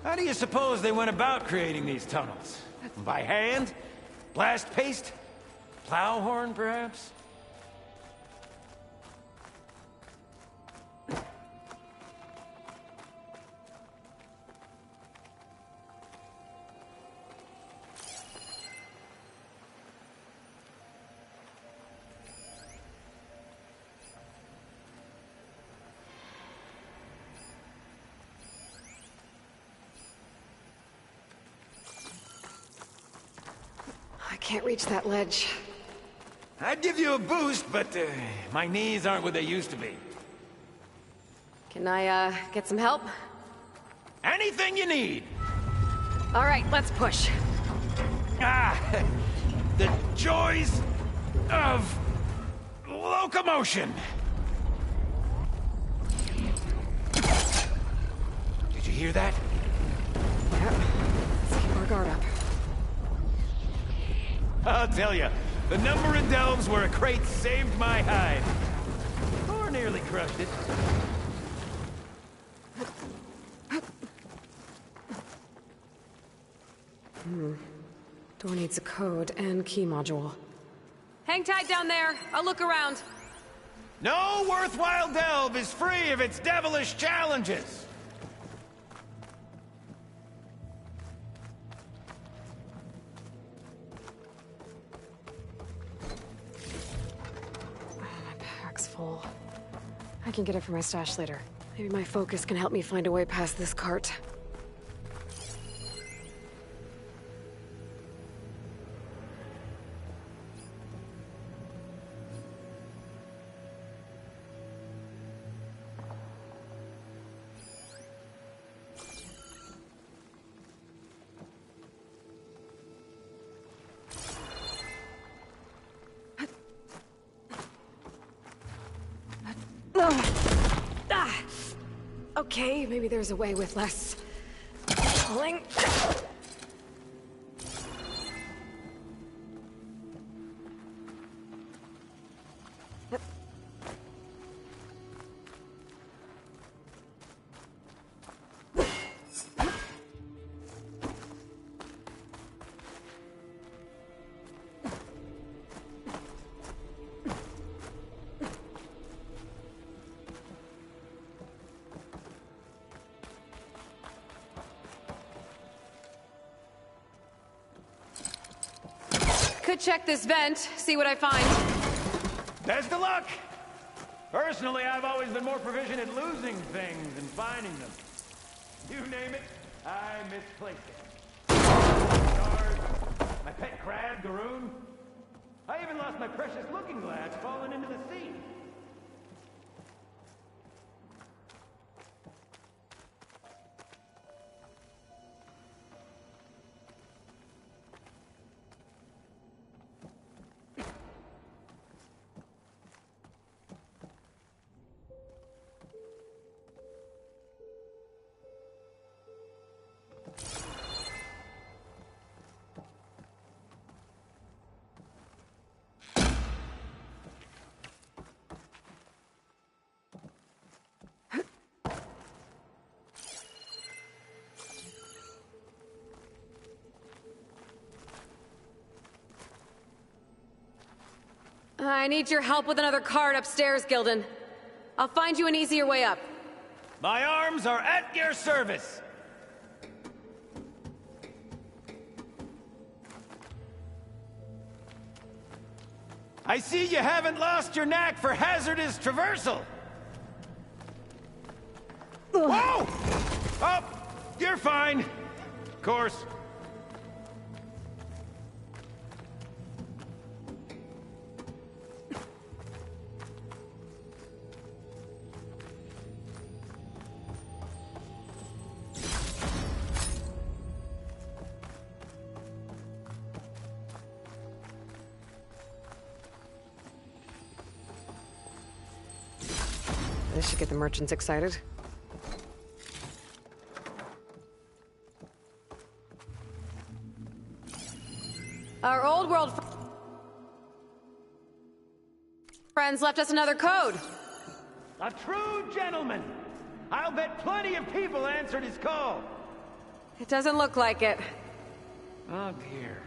How do you suppose they went about creating these tunnels? By hand? Blast paste? Plow horn, perhaps? I can't reach that ledge. I'd give you a boost, but my knees aren't what they used to be. Can I, get some help? Anything you need! All right, let's push. Ah, the joys of locomotion. Did you hear that? Yep. Let's keep our guard up. I'll tell you, the number of delves where a crate saved my hide. Or nearly crushed it. Door needs a code and key module. Hang tight down there. I'll look around. No worthwhile delve is free of its devilish challenges. Full. I can get it from my stash later. Maybe my focus can help me find a way past this cart. Okay, maybe there's a way with less pulling. Could check this vent, see what I find. Best of luck! Personally, I've always been more proficient at losing things than finding them. You name it, I misplaced it. Stars, my pet crab, Garoon. I even lost my precious looking glass falling into the sea. I need your help with another cart upstairs, Gildan. I'll find you an easier way up. My arms are at your service. I see you haven't lost your knack for hazardous traversal. Whoa! Oh, you're fine. Of course. This should get the merchants excited. Our old world friends left us another code. A true gentleman! I'll bet plenty of people answered his call. It doesn't look like it. Oh dear.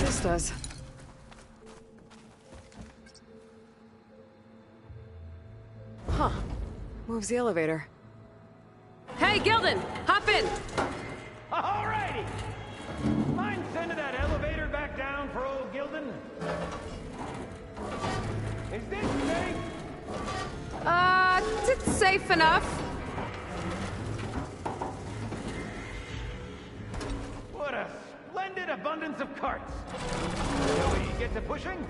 This does. Huh. Moves the elevator. Hey, Gilden! Hop in! Alrighty! Mind sending that elevator back down for old Gilden? Is this safe? It's safe enough. What a splendid abundance of carts! Shall we get to pushing?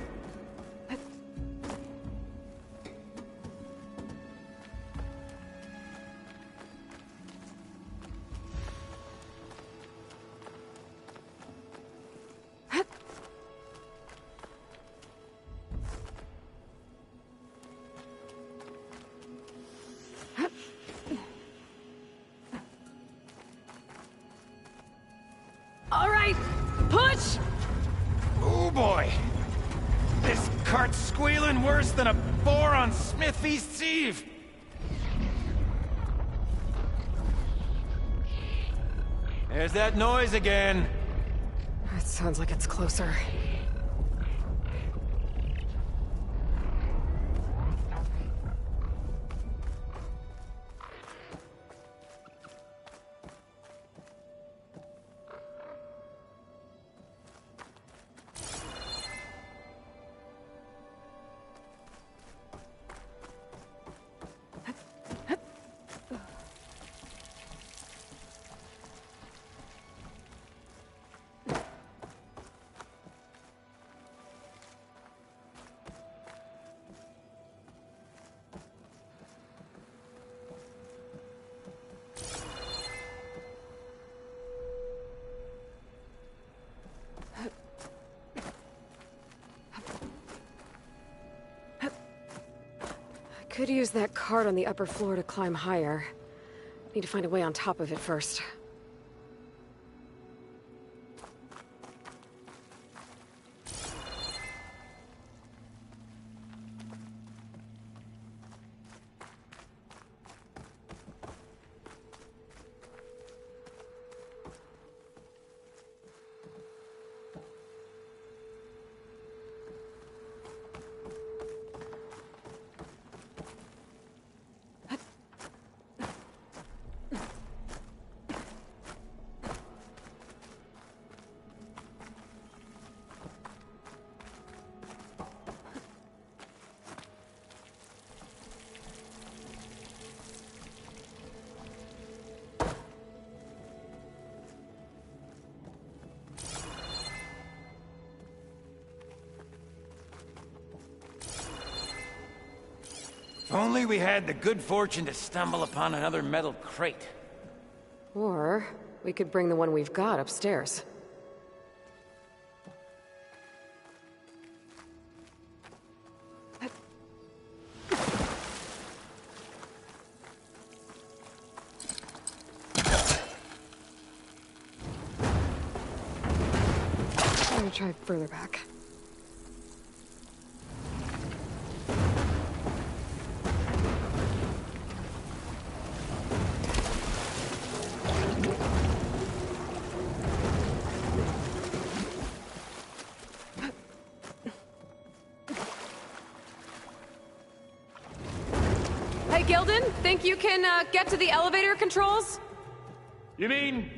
All right, push! Oh boy! This cart's squealing worse than a boar on Smith Feast's Eve! There's that noise again. It sounds like it's closer. Could use that cart on the upper floor to climb higher. Need to find a way on top of it first. If only we had the good fortune to stumble upon another metal crate. Or we could bring the one we've got upstairs. I'm gonna try further back. Hey, Gilden, think you can get to the elevator controls? You mean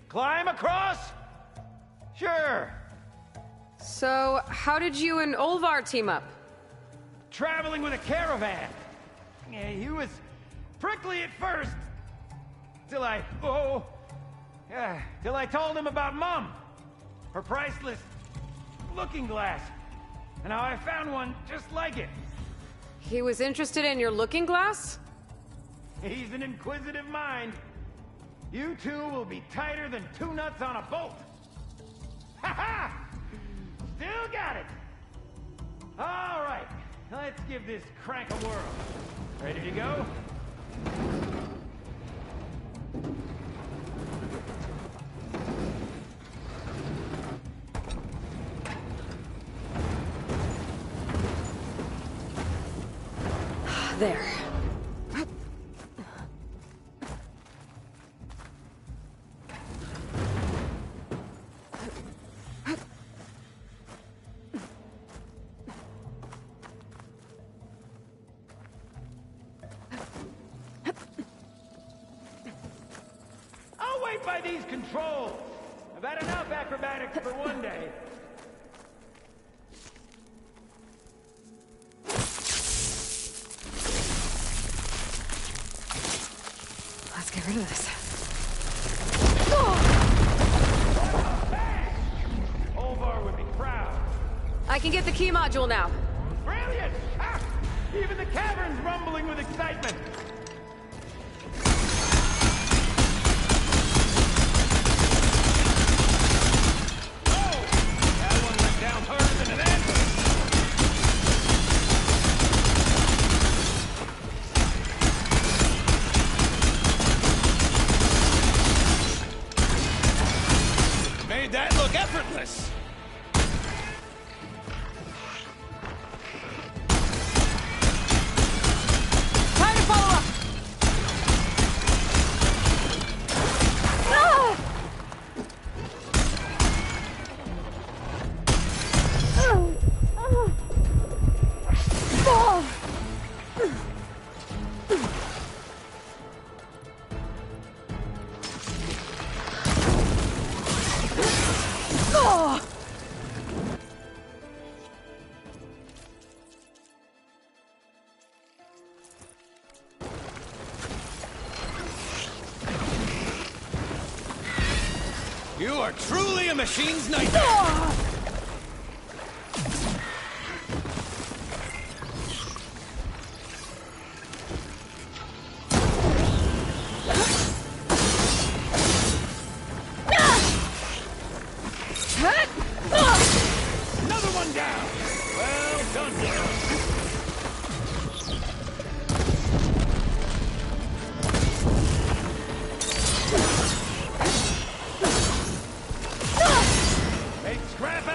climb across? Sure. So, how did you and Olvar team up? Traveling with a caravan. Yeah, he was prickly at first. Till I told him about Mom. Her priceless looking glass. And how I found one just like it. He was interested in your looking glass? He's an inquisitive mind. You two will be tighter than two nuts on a bolt. Ha ha! Still got it. All right, let's give this crank a whirl. Ready to go? There. I'll wait by these controls. I've had enough acrobatics for one day. Let's get rid of this. Olvar would be proud. I can get the key module now. Brilliant! Ah, even the cavern's rumbling with excitement. Oh! That one went down harder than an anvil. Made that look effortless. Time to follow up! Ah! You are truly a machine's nightmare! Another one down! Well done, girl. Make scrap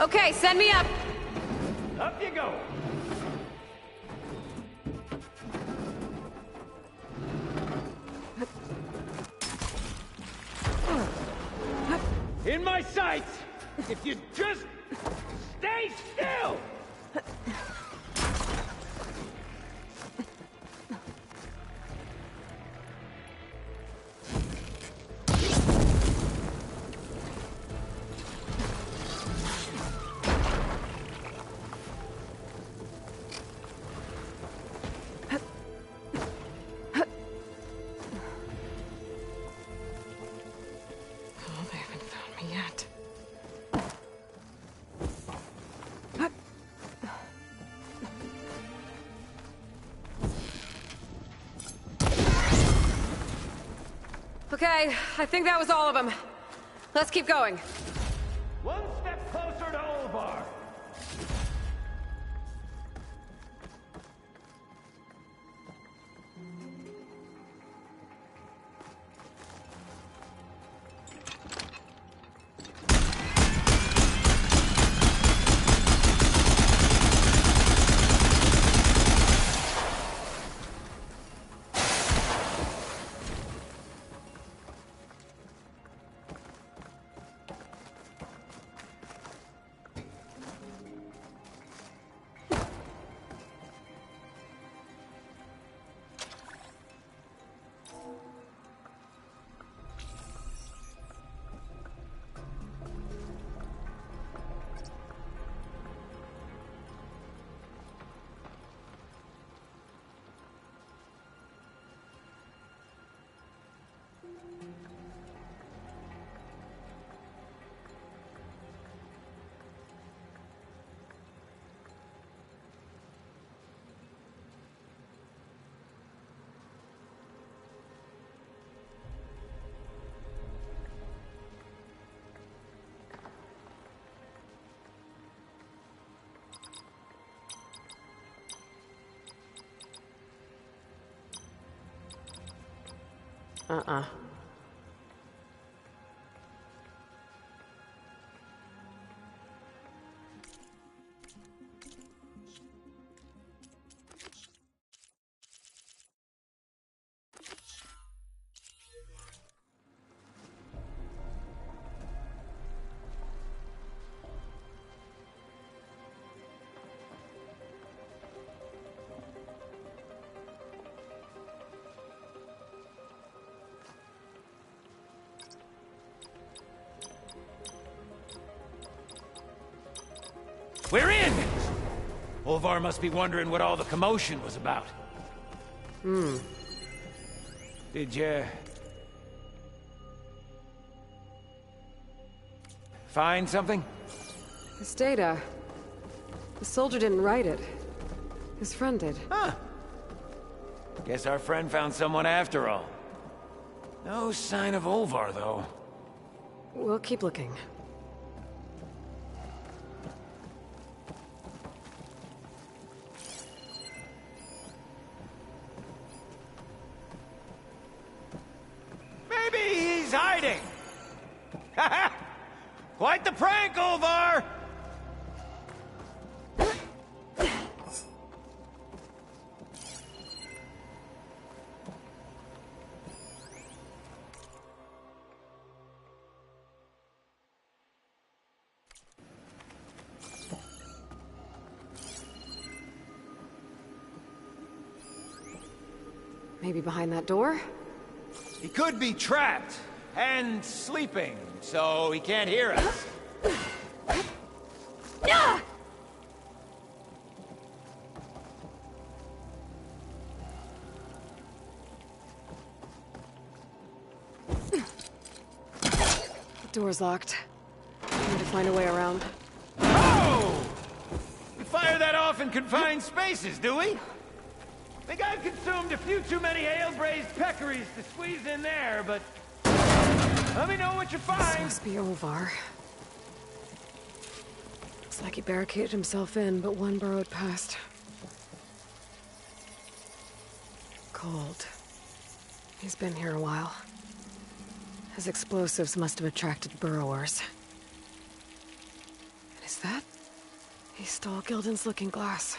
Okay, send me up. Up you go. In my sights! If you just stay still! Okay, I think that was all of them. Let's keep going. One step closer to Olvar. We're in! Olvar must be wondering what all the commotion was about. Did you... find something? This data... the soldier didn't write it. His friend did. Huh. Guess our friend found someone after all. No sign of Olvar, though. We'll keep looking. Maybe he's hiding! Quite the prank, Olvar! Maybe behind that door? He could be trapped and sleeping, so he can't hear us. The door's locked. I need to find a way around. Oh! We fire that off in confined spaces, do we? Think I've consumed a few too many ale-braised peccaries to squeeze in there, but... let me know what you find! This must be Olvar. Looks like he barricaded himself in, but one burrowed past. Cold. He's been here a while. His explosives must have attracted burrowers. And his Is that? He stole Gildan's looking glass.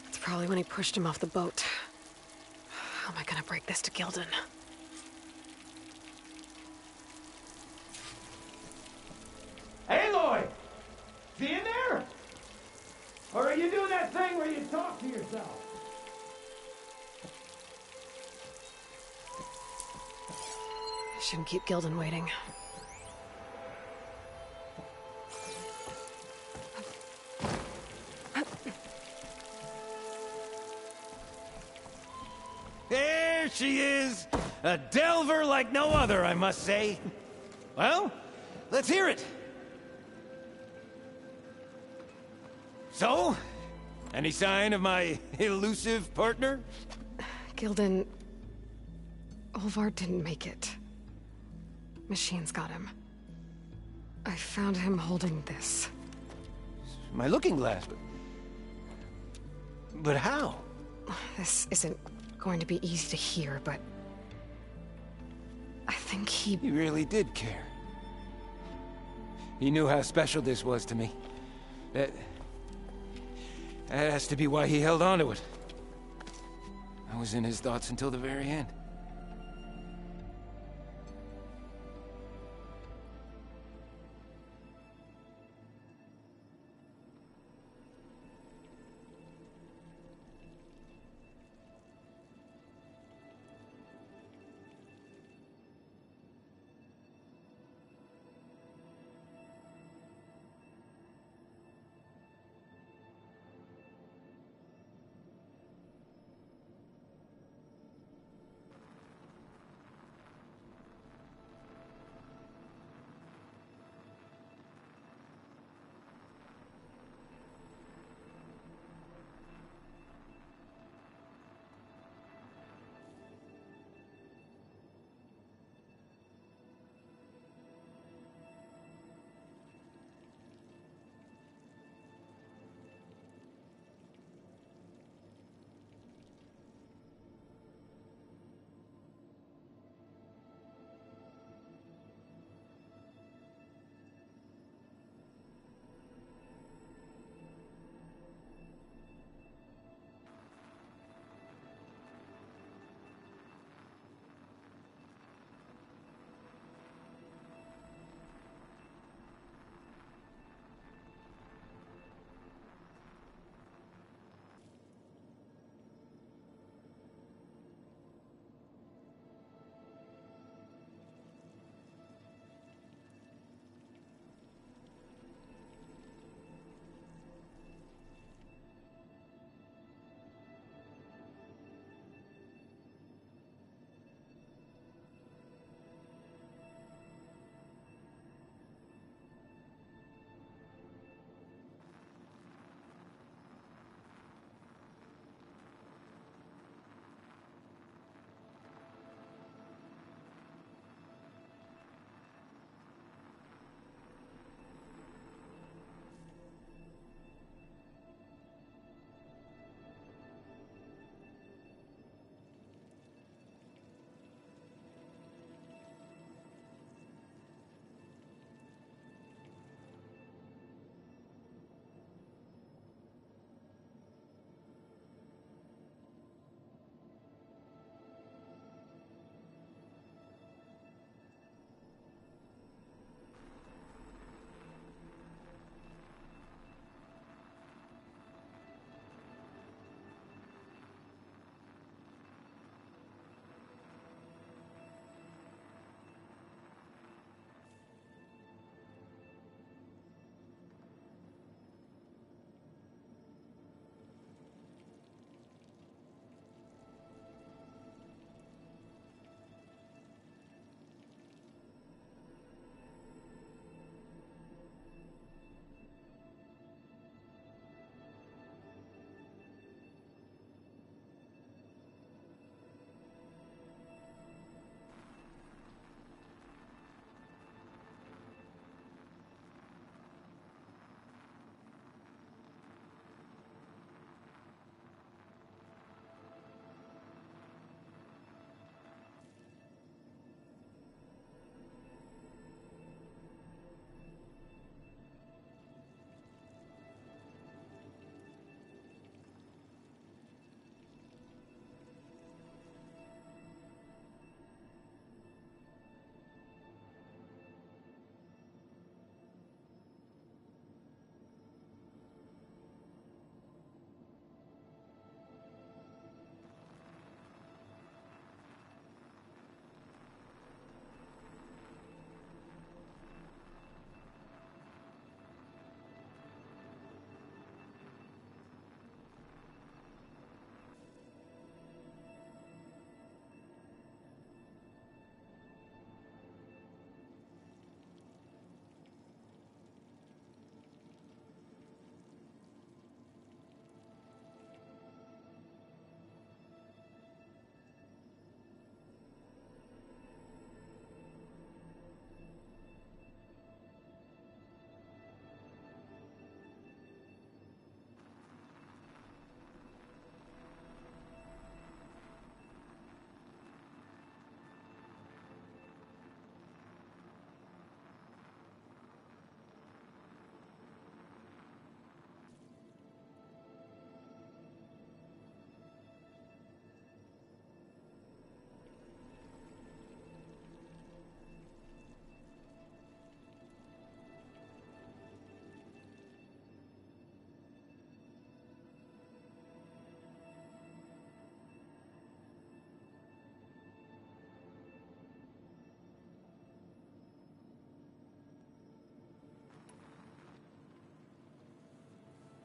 It's probably when he pushed him off the boat. How am I gonna break this to Gildan? Aloy! Is he in there? Or are you doing that thing where you talk to yourself? I shouldn't keep Gildan waiting. There she is! A delver like no other, I must say. Well, let's hear it. So, any sign of my elusive partner? Gildan... Olvar didn't make it. Machines got him. I found him holding this. My looking glass, but how? This isn't going to be easy to hear, but... I think he really did care. He knew how special this was to me. That has to be why he held on to it. I was in his thoughts until the very end.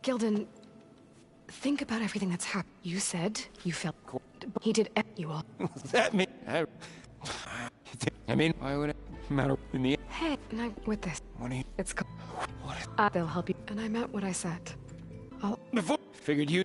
Gilden, think about everything that's happened. You said you felt he did you all. That mean I mean, why would it matter in the Hey, and I with this. What do you? It's cool. What is? They'll help you. And I meant what I said. I'll Before figured you.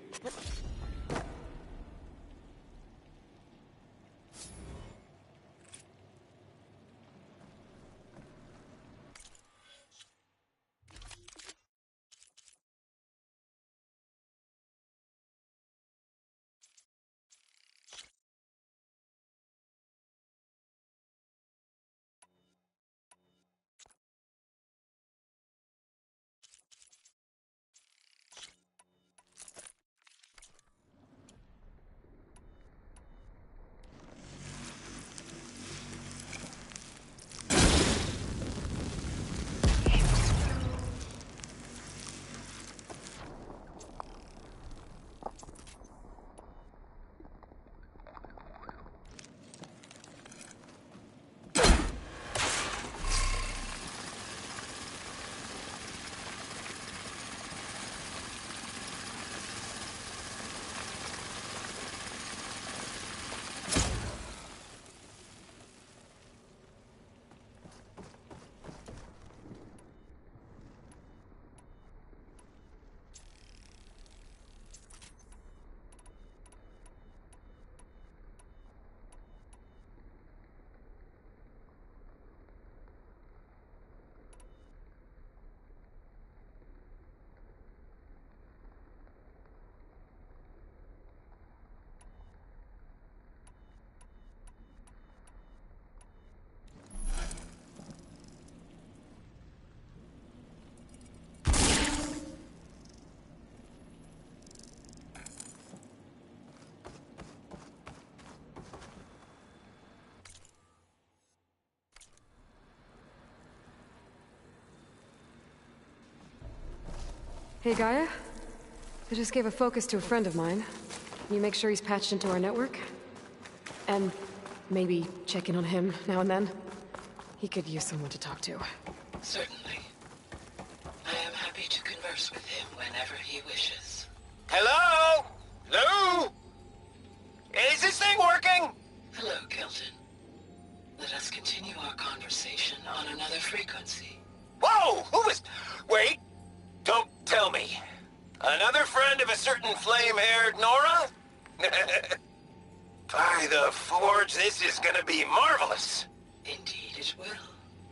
Hey, Gaia? I just gave a focus to a friend of mine. Can you make sure he's patched into our network? And maybe check in on him now and then? He could use someone to talk to. Certainly. I am happy to converse with him whenever he wishes. Hello? Lou? Is this thing working? Hello, Gilden. Let us continue our conversation on another frequency. Whoa! Who was... Wait! Don't tell me. Another friend of a certain flame-haired Nora? By the Forge, this is gonna be marvelous. Indeed it will.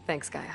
Thanks, Gaia.